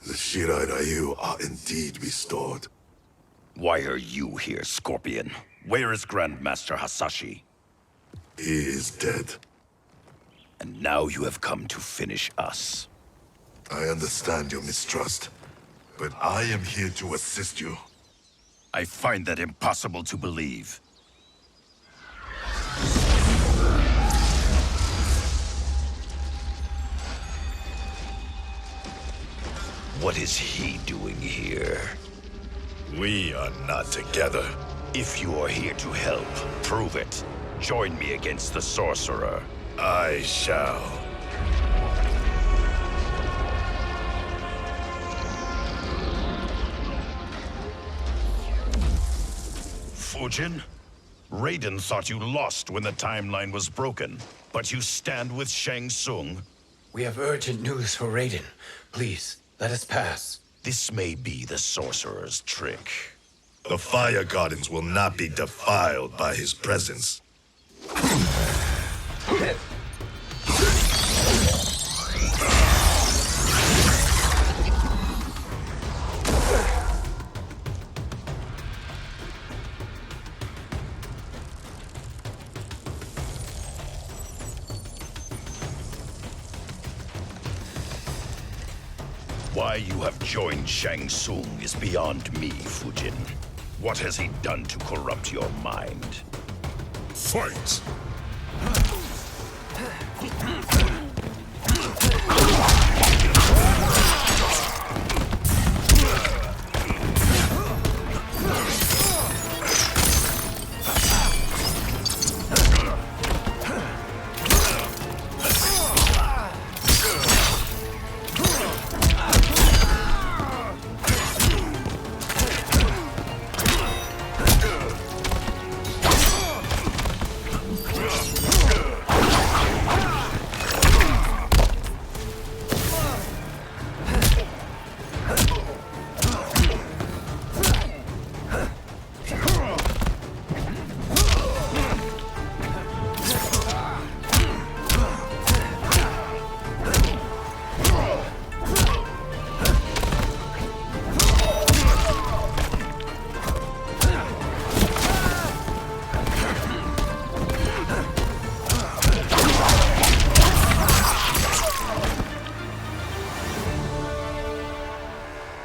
The Shirai Ryu are indeed restored. Why are you here, Scorpion? Where is Grandmaster Hasashi? He is dead. And now you have come to finish us. I understand your mistrust, but I am here to assist you. I find that impossible to believe. What is he doing here? We are not together. If you are here to help, prove it. Join me against the Sorcerer. I shall. Fujin? Raiden thought you lost when the timeline was broken, but you stand with Shang Tsung. We have urgent news for Raiden. Please, let us pass. This may be the Sorcerer's trick. The Fire Gardens will not be defiled by his presence. Why you have joined Shang Tsung is beyond me, Fujin. What has he done to corrupt your mind? Fight!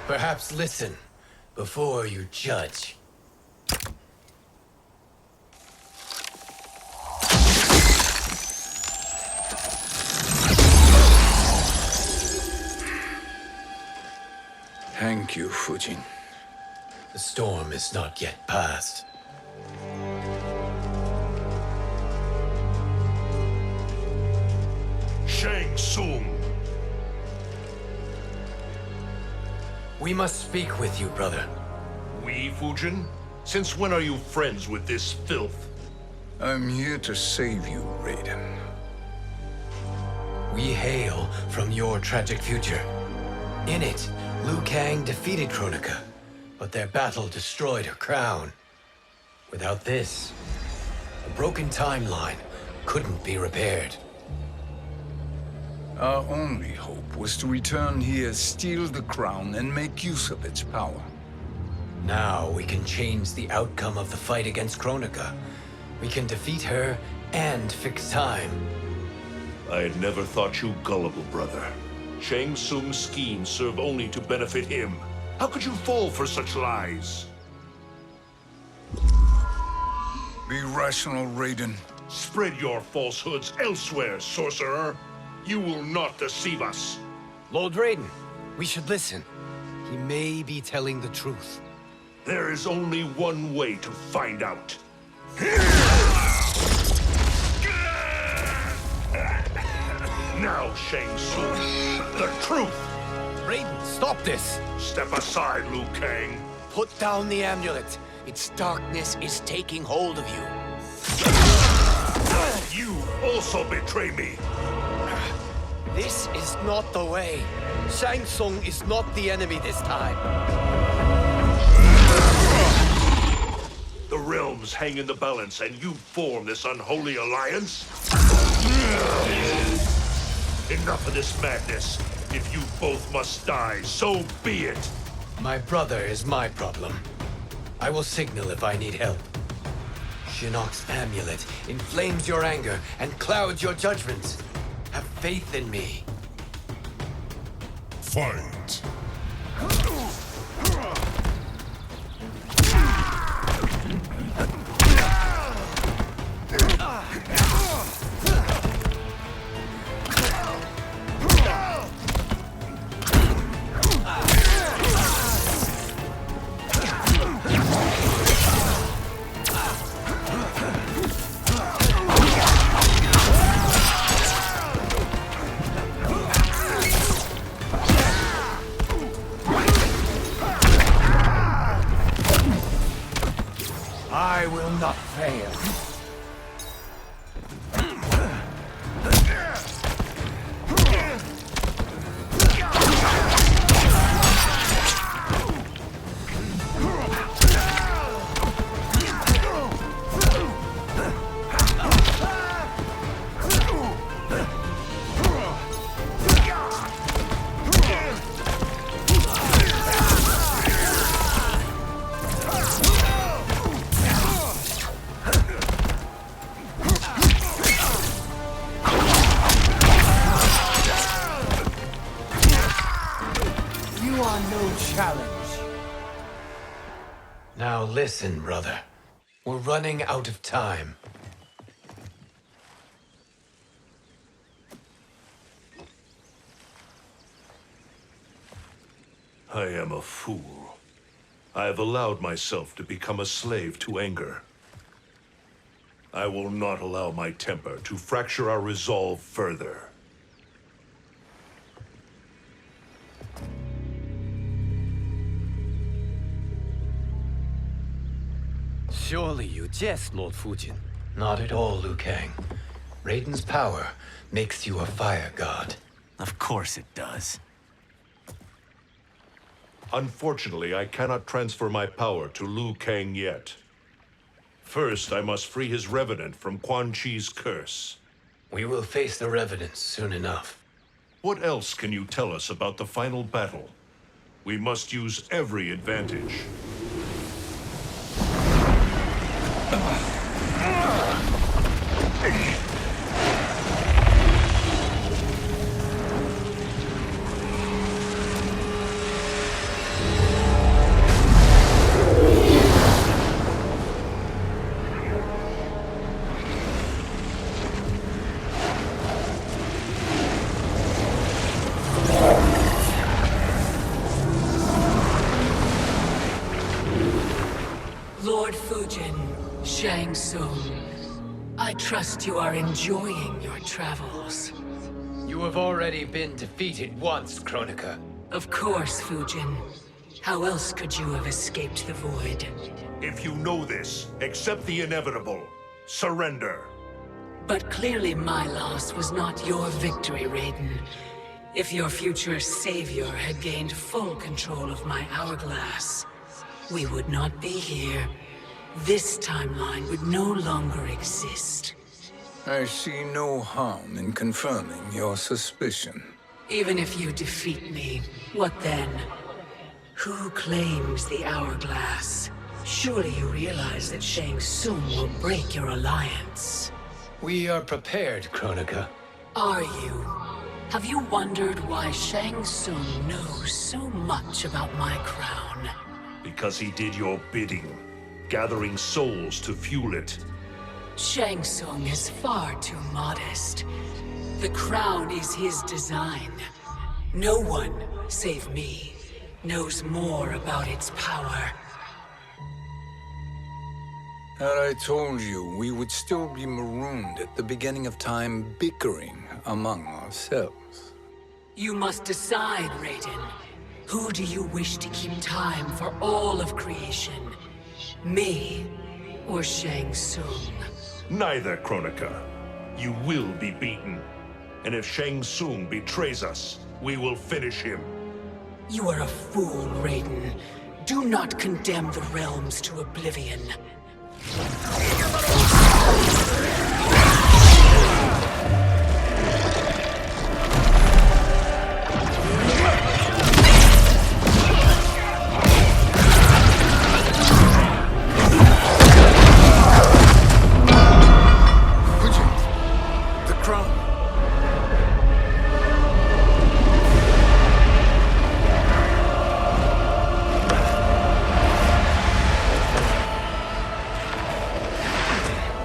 Perhaps listen before you judge. Thank you, Fujin. The storm is not yet past. Shang Tsung! We must speak with you, brother. We, Fujin? Since when are you friends with this filth? I'm here to save you, Raiden. We hail from your tragic future. In it, Liu Kang defeated Kronika, but their battle destroyed her crown. Without this, a broken timeline couldn't be repaired. Our only hope was to return here, steal the crown, and make use of its power. Now we can change the outcome of the fight against Kronika. We can defeat her and fix time. I had never thought you gullible, brother. Shang Tsung's schemes serve only to benefit him. How could you fall for such lies? Be rational, Raiden. Spread your falsehoods elsewhere, sorcerer. You will not deceive us. Lord Raiden, we should listen. He may be telling the truth. There is only one way to find out. Now, Shang Tsung, the truth! Raiden, stop this! Step aside, Liu Kang. Put down the amulet. Its darkness is taking hold of you. You also betray me. This is not the way. Shang Tsung is not the enemy this time. The realms hang in the balance, and you form this unholy alliance? Enough of this madness. If you both must die, so be it. My brother is my problem. I will signal if I need help. Shinnok's amulet inflames your anger and clouds your judgments. Have faith in me. Fight! I will not fail. Now listen, brother. We're running out of time. I am a fool. I have allowed myself to become a slave to anger. I will not allow my temper to fracture our resolve further. Surely you jest, Lord Fujin. Not at all, Liu Kang. Raiden's power makes you a fire god. Of course it does. Unfortunately, I cannot transfer my power to Liu Kang yet. First, I must free his Revenant from Quan Chi's curse. We will face the Revenants soon enough. What else can you tell us about the final battle? We must use every advantage. Shang Tsung, I trust you are enjoying your travels. You have already been defeated once, Kronika. Of course, Fujin. How else could you have escaped the void? If you know this, accept the inevitable. Surrender. But clearly my loss was not your victory, Raiden. If your future savior had gained full control of my hourglass, we would not be here. This timeline would no longer exist. I see no harm in confirming your suspicion. Even if you defeat me, what then? Who claims the hourglass? Surely you realize that Shang Tsung will break your alliance. We are prepared, Kronika. Are you? Have you wondered why Shang Tsung knows so much about my crown? Because he did your bidding, gathering souls to fuel it. Shang Tsung is far too modest. The crown is his design. No one, save me, knows more about its power. Had I told you, we would still be marooned at the beginning of time, bickering among ourselves. You must decide, Raiden. Who do you wish to keep time for all of creation? Me or Shang Tsung? Neither, Kronika. You will be beaten. And if Shang Tsung betrays us, we will finish him. You are a fool, Raiden. Do not condemn the realms to oblivion. The crown.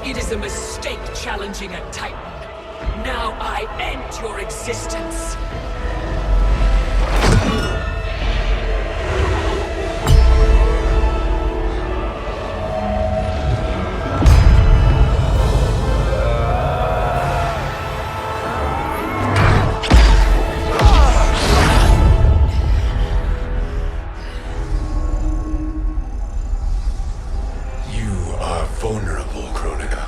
It is a mistake challenging a Titan. Now I end your existence. You are vulnerable, Kronika.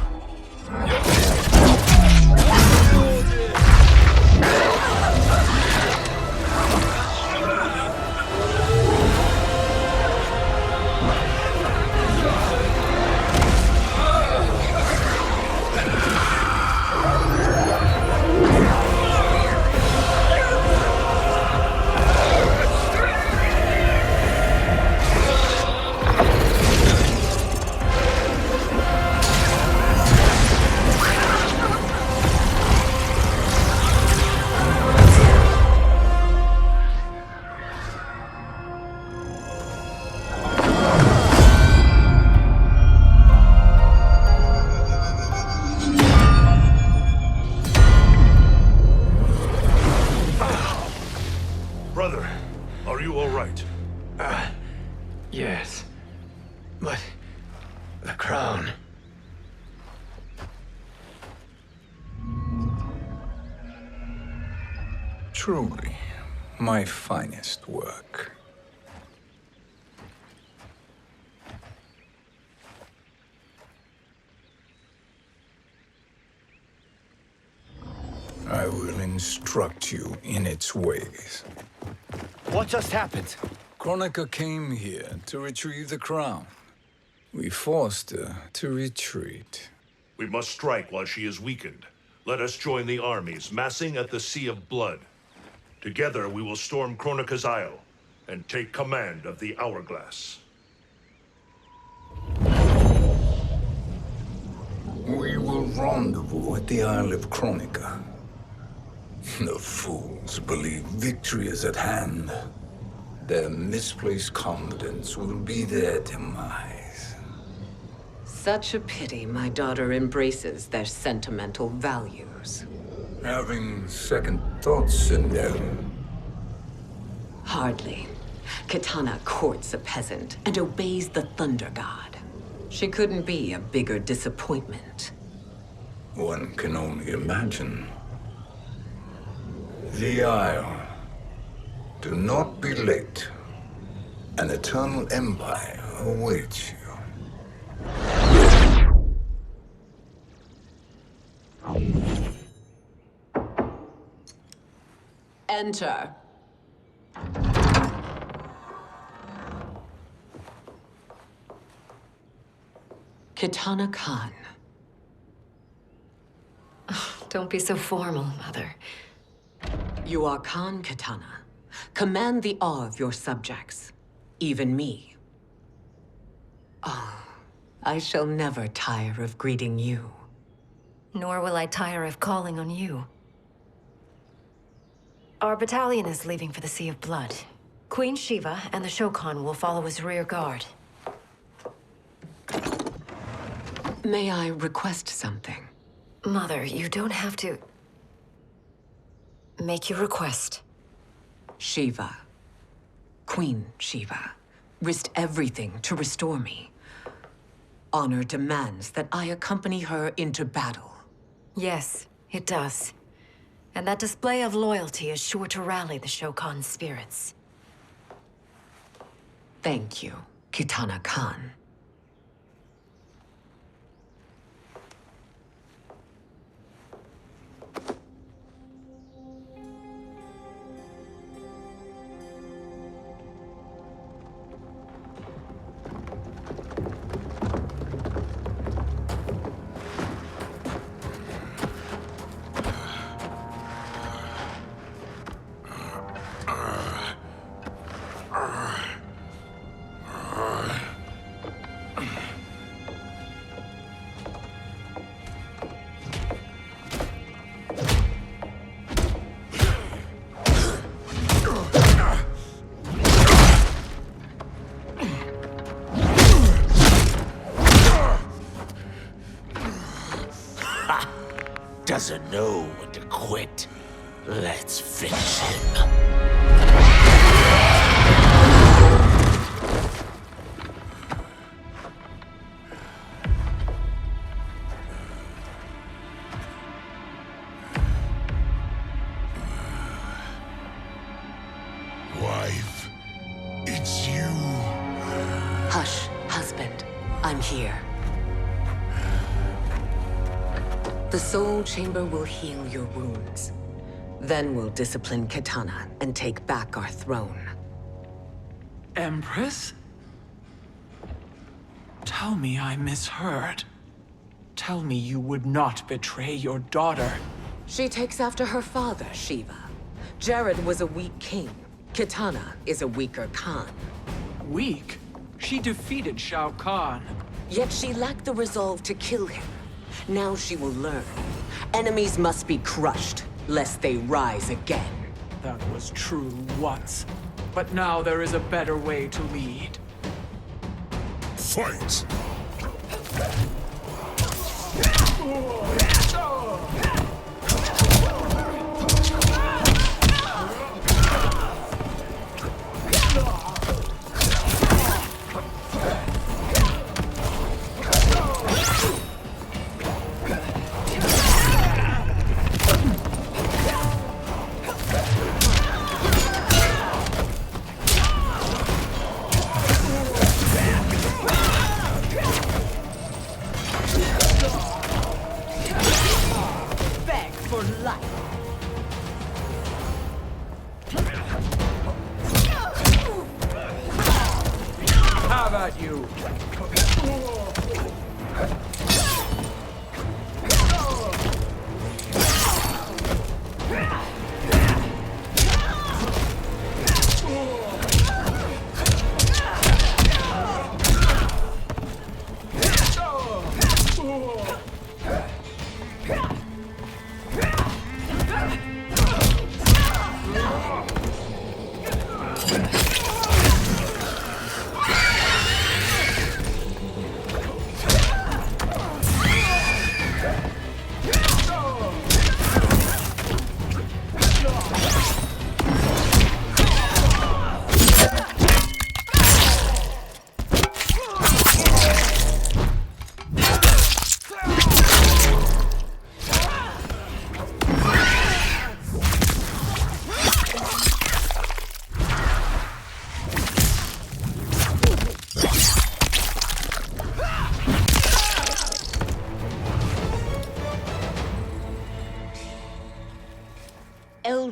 Brother, are you all right? Yes. But the crown. Truly, my finest work. I will instruct you in its ways. What just happened? Kronika came here to retrieve the crown. We forced her to retreat. We must strike while she is weakened. Let us join the armies, massing at the Sea of Blood. Together we will storm Kronika's Isle and take command of the Hourglass. We will rendezvous at the Isle of Kronika. The fools believe victory is at hand. Their misplaced confidence will be their demise. Such a pity my daughter embraces their sentimental values. Having second thoughts in them. Hardly. Kitana courts a peasant and obeys the Thunder God. She couldn't be a bigger disappointment. One can only imagine. The Isle. Do not be late. An eternal empire awaits you. Enter. Kitana Khan. Don't be so formal, Mother. You are Khan Kitana. Command the awe of your subjects, even me. Oh, I shall never tire of greeting you. Nor will I tire of calling on you. Our battalion is leaving for the Sea of Blood. Queen Shiva and the Shokan will follow as rear guard. May I request something? Mother, you don't have to... Make your request. Shiva, Queen Shiva, risked everything to restore me. Honor demands that I accompany her into battle. Yes, it does. And that display of loyalty is sure to rally the Shokan's spirits. Thank you, Kitana Khan. Doesn't know when to quit. Let's finish him. Wife, it's you. Hush, husband. I'm here. The Soul Chamber will heal your wounds. Then we'll discipline Kitana and take back our throne. Empress? Tell me I misheard. Tell me you would not betray your daughter. She takes after her father, Shiva. Jared was a weak king. Kitana is a weaker Khan. Weak? She defeated Shao Kahn. Yet she lacked the resolve to kill him. Now she will learn. Enemies must be crushed, lest they rise again. That was true once. But now there is a better way to lead. Fight! How about you?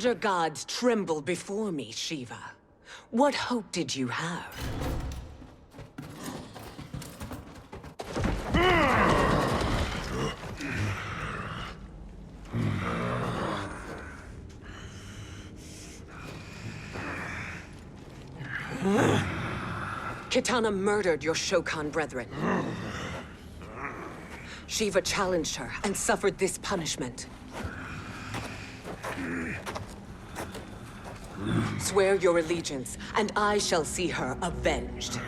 Elder gods tremble before me, Shiva. What hope did you have? Kitana murdered your Shokan brethren. Shiva challenged her and suffered this punishment. Swear your allegiance, and I shall see her avenged.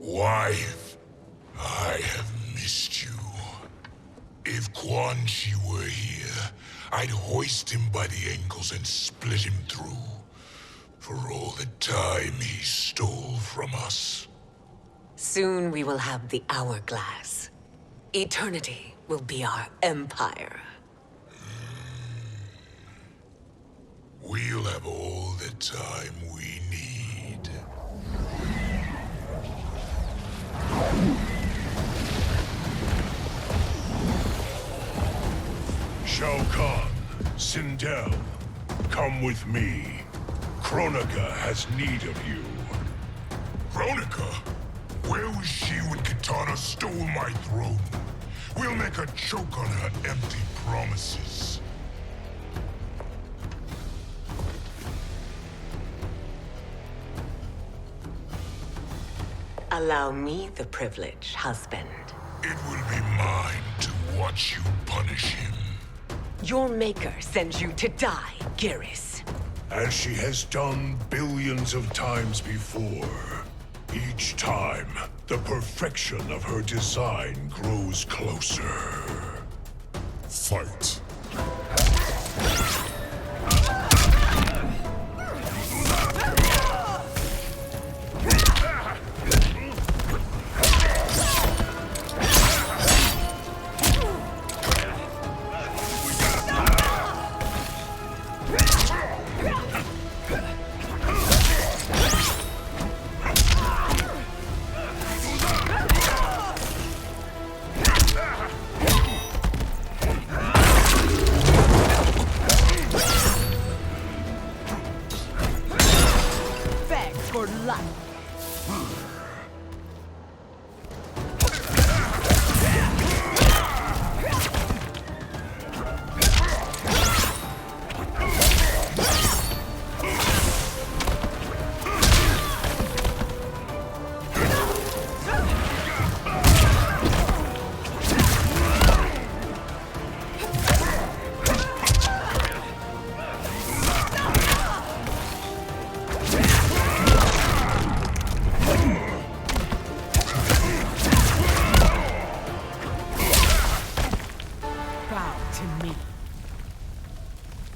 Wife, I have missed you. If Quan Chi were here, I'd hoist him by the ankles and split him through. For all the time he stole from us. Soon we will have the hourglass. Eternity will be our empire. We'll have all the time we need. Shao Kahn, Sindel, come with me. Kronika has need of you. Kronika? Where was she when Kitana stole my throne? We'll make her choke on her empty promises. Allow me the privilege, husband. It will be mine to watch you punish him. Your maker sends you to die, Geras. As she has done billions of times before. Each time, the perfection of her design grows closer. Fight.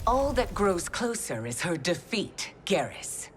All that grows closer is her defeat, Geras.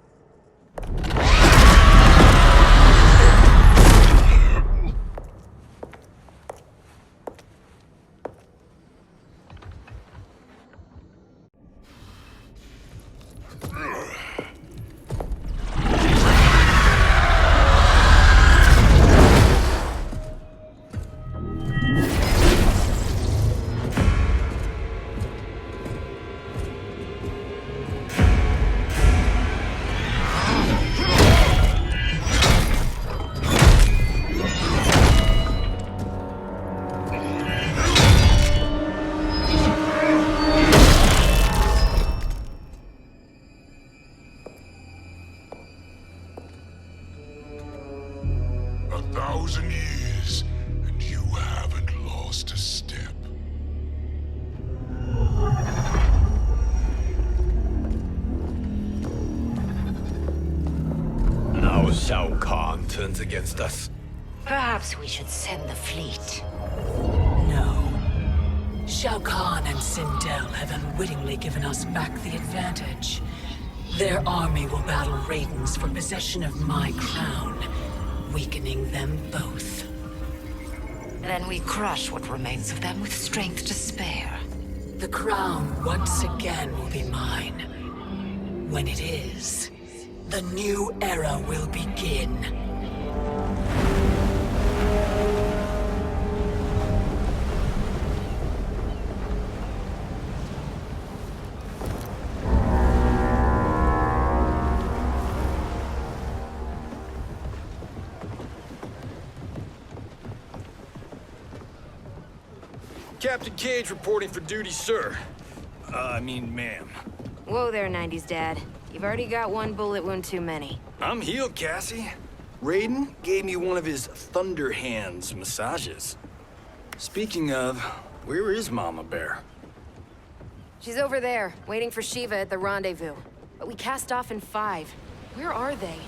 Kahn turns against us. Perhaps we should send the fleet. No. Shao Kahn and Sindel have unwittingly given us back the advantage. Their army will battle Raidens for possession of my crown, weakening them both. Then we crush what remains of them with strength to spare. The crown once again will be mine. When it is, the new era will begin. Captain Cage reporting for duty, sir. I mean, ma'am. Whoa there, 90s dad. You've already got one bullet wound too many. I'm healed, Cassie. Raiden gave me one of his Thunder Hands massages. Speaking of, where is Mama Bear? She's over there, waiting for Shiva at the rendezvous. But we cast off in 5. Where are they?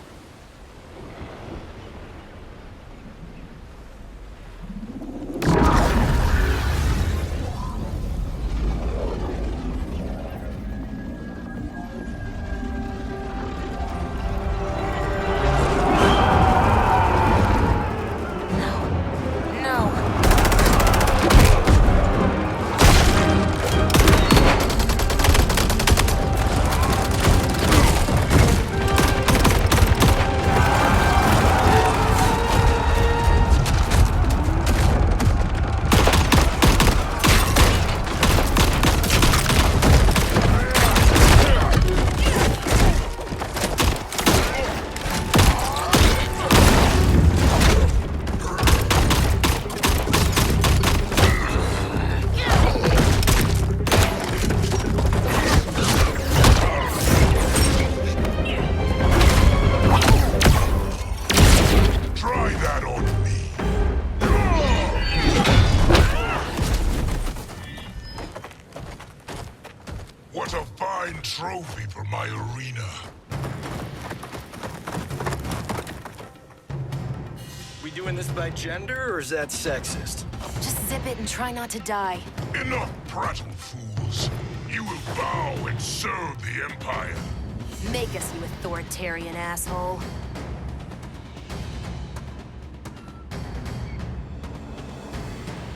What a fine trophy for my arena. We doing this by gender, or is that sexist? Just zip it and try not to die. Enough prattle, fools. You will bow and serve the Empire. Make us, you authoritarian asshole.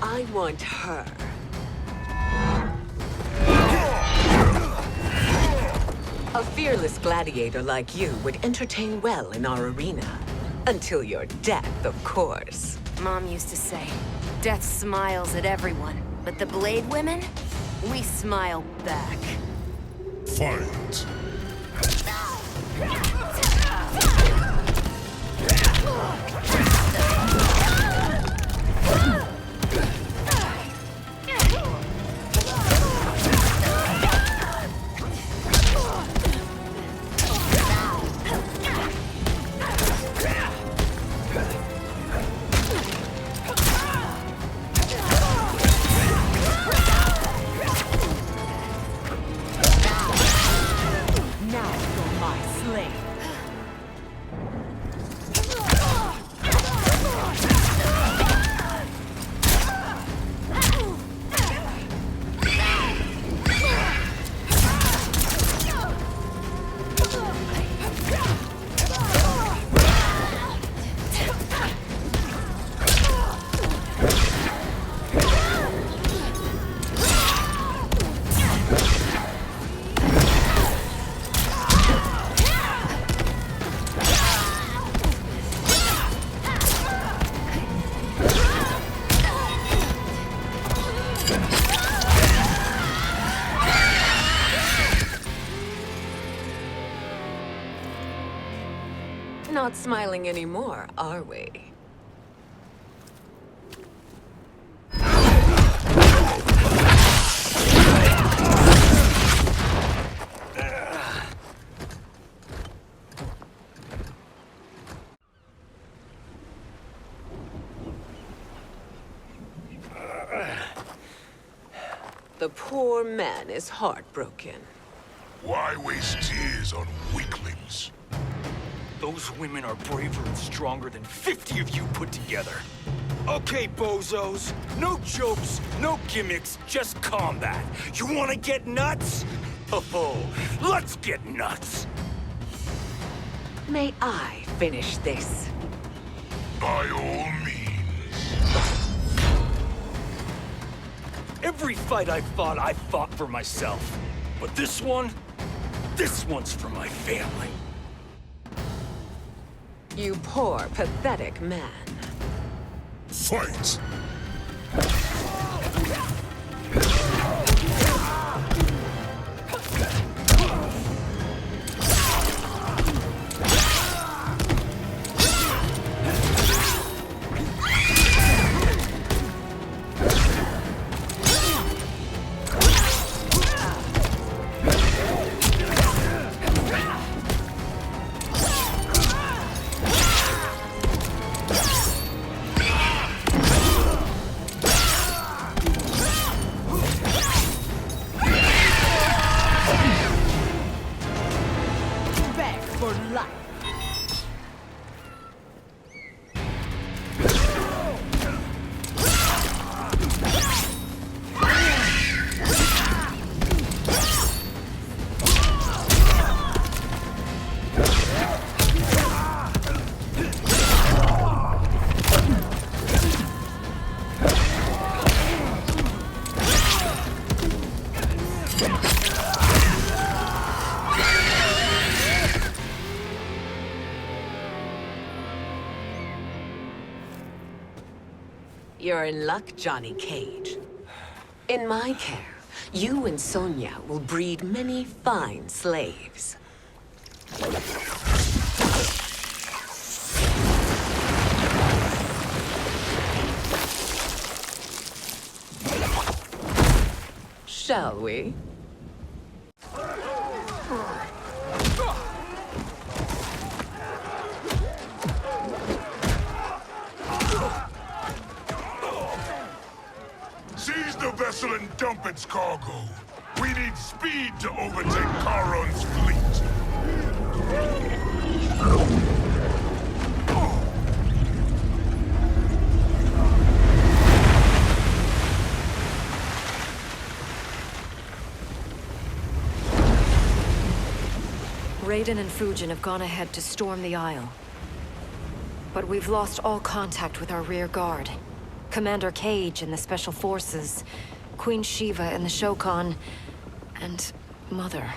I want her. A fearless gladiator like you would entertain well in our arena. Until your death, of course. Mom used to say, death smiles at everyone, but the Blade women, we smile back. Fight. Not smiling anymore, are we? The poor man is heartbroken. Why waste tears on weaklings? Those women are braver and stronger than 50 of you put together. Okay, bozos. No jokes, no gimmicks, just combat. You wanna get nuts? Oh, let's get nuts! May I finish this? By all means. Every fight I fought for myself. But this one's for my family. You poor, pathetic man. Fight! You're in luck, Johnny Cage. In my care, you and Sonia will breed many fine slaves. Shall we? Seize the vessel and dump its cargo. We need speed to overtake Charon's fleet. Raiden and Fujin have gone ahead to storm the Isle. But we've lost all contact with our rear guard. Commander Cage and the Special Forces, Queen Shiva and the Shokan, and Mother.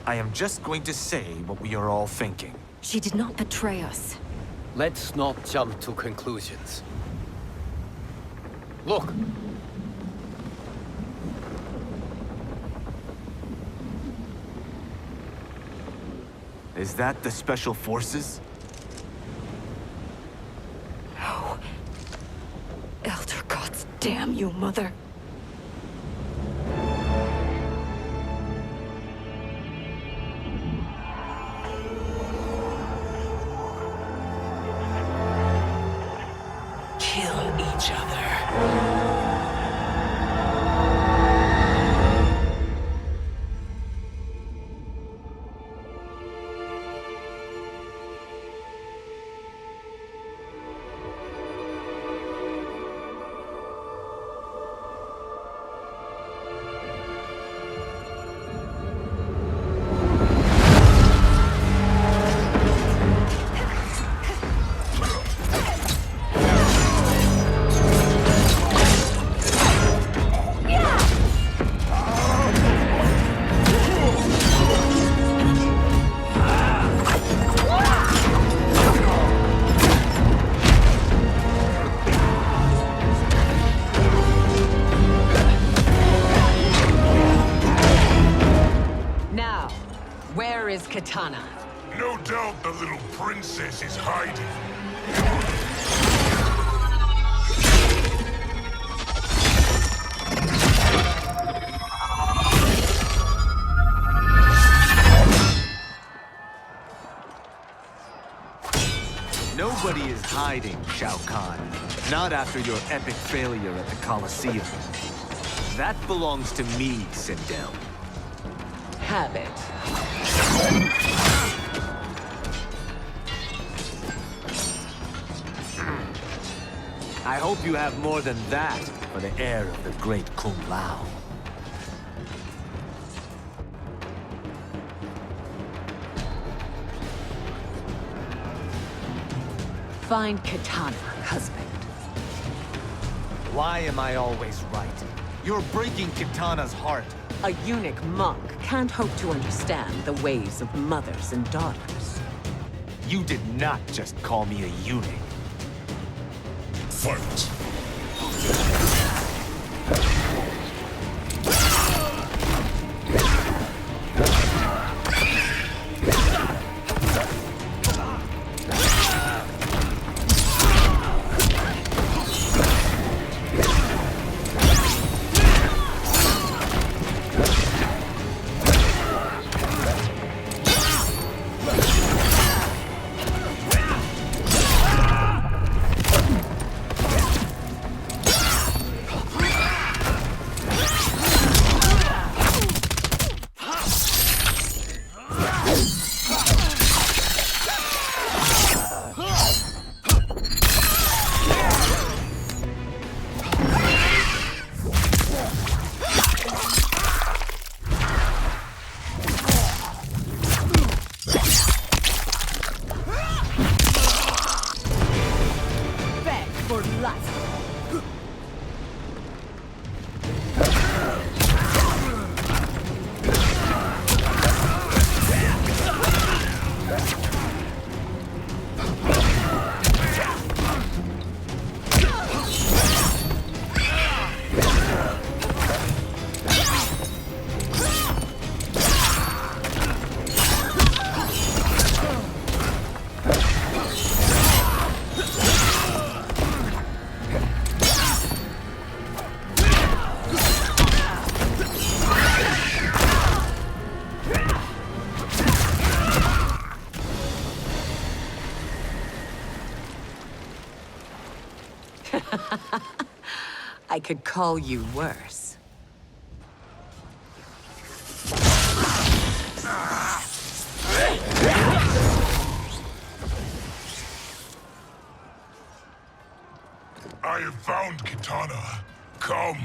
I am just going to say what we are all thinking. She did not betray us. Let's not jump to conclusions. Look! Is that the Special Forces? No. Elder gods damn you, Mother. Kill each other. Where is Katana? No doubt the little princess is hiding. Nobody is hiding, Shao Kahn. Not after your epic failure at the Colosseum. That belongs to me, Sindel. Have it. I hope you have more than that for the heir of the great Kung Lao. Find Katana, husband. Why am I always right? You're breaking Katana's heart. A eunuch monk can't hope to understand the ways of mothers and daughters. You did not just call me a eunuch. Fight! I could call you worse. I have found Katana. Come.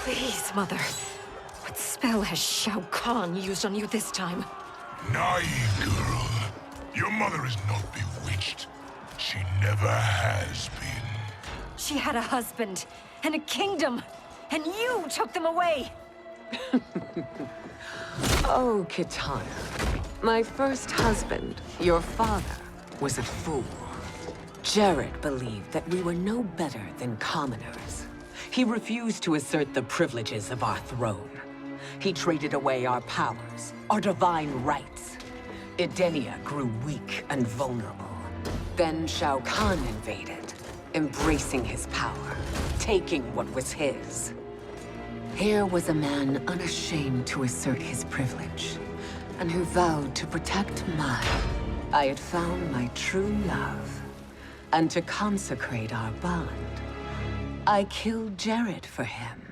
Please, Mother. What spell has Shao Kahn used on you this time? Naive girl. Your mother is not bewitched. She never has been. She had a husband and a kingdom, and you took them away! Oh, Katana. My first husband, your father, was a fool. Jared believed that we were no better than commoners. He refused to assert the privileges of our throne. He traded away our powers, our divine rights. Edenia grew weak and vulnerable. Then Shao Kahn invaded, embracing his power, taking what was his. Here was a man unashamed to assert his privilege, and who vowed to protect mine. I had found my true love, and to consecrate our bond, I killed Jared for him.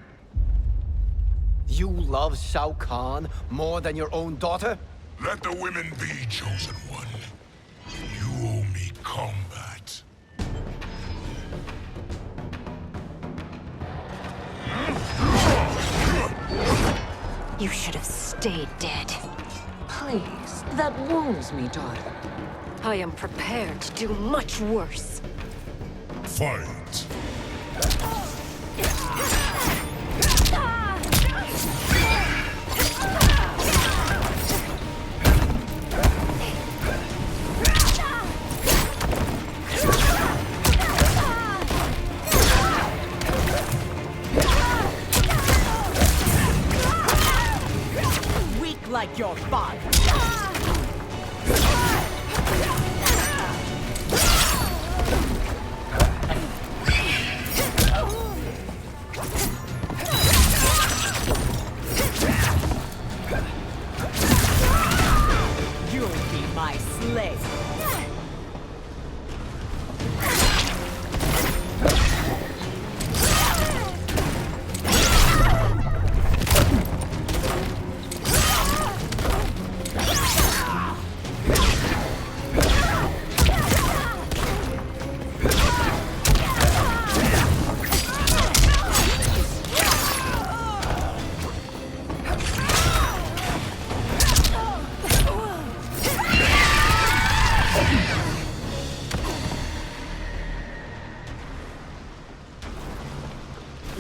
You love Shao Kahn more than your own daughter? Let the women be, chosen one. You owe me combat. You should have stayed dead. Please, that wounds me, daughter. I am prepared to do much worse. Fight! Weak like your father. You'll be my slave.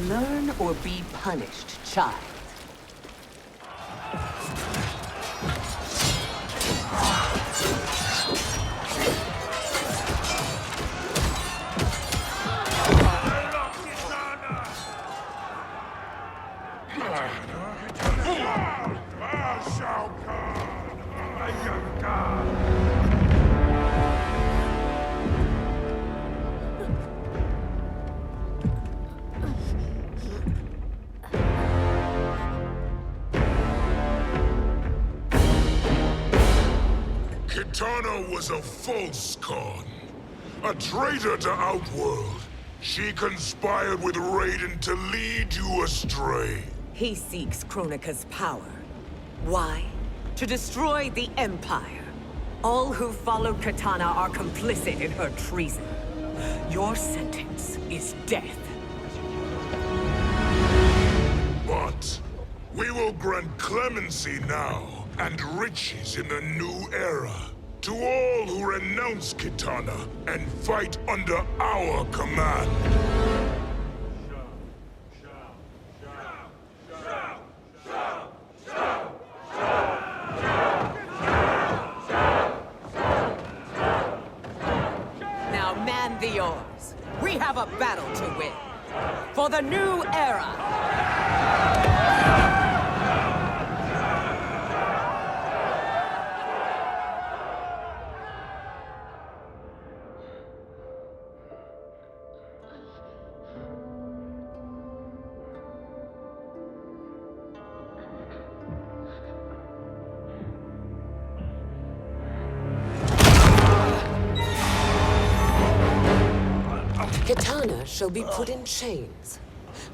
Learn or be punished, child. Kitana was a false con, a traitor to Outworld. She conspired with Raiden to lead you astray. He seeks Kronika's power. Why? To destroy the Empire. All who follow Kitana are complicit in her treason. Your sentence is death. But we will grant clemency now and riches in the new era to all who renounce Kitana and fight under our command. Now man the oars. We have a battle to win. For the new era. Kitana shall be put in chains.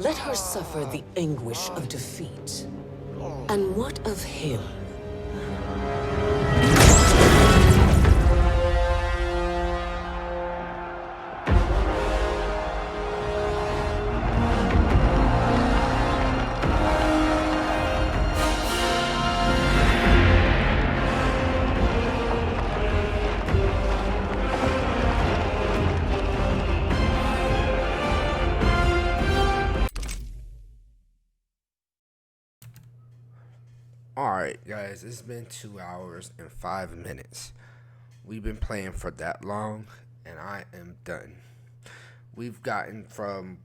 Let her suffer the anguish of defeat. And what of him? Alright guys, it's been 2 hours and 5 minutes. We've been playing for that long and I am done. We've gotten from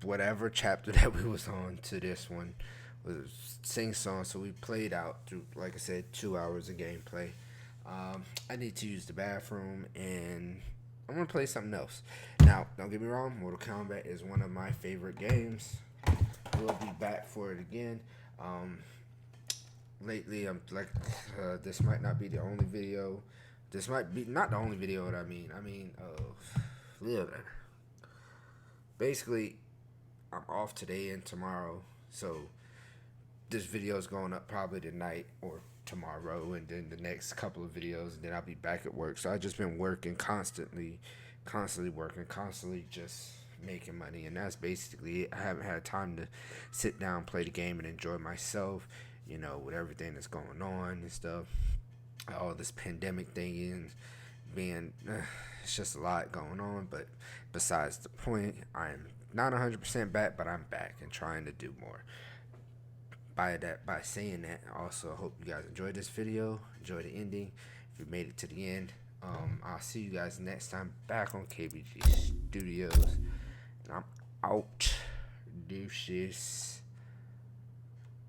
whatever chapter that we was on to this one was Sing Song, so we played out through, like I said, 2 hours of gameplay. I need to use the bathroom and I'm gonna play something else. Now, don't get me wrong, Mortal Kombat is one of my favorite games. We'll be back for it again. Lately, I'm like, this might not be the only video. This might be not the only video that I mean, basically, I'm off today and tomorrow, so this video is going up probably tonight or tomorrow, and then the next couple of videos, and then I'll be back at work. So I've just been working constantly working, constantly just making money, and that's basically it. I haven't had time to sit down, play the game, and enjoy myself. You know, with everything that's going on and stuff, all this pandemic thing and being, it's just a lot going on. But besides the point, I'm not 100% back, but I'm back and trying to do more. By saying that, I also hope you guys enjoyed this video, enjoy the ending. If you made it to the end, I'll see you guys next time back on KBG Studios. And I'm out. Deuces.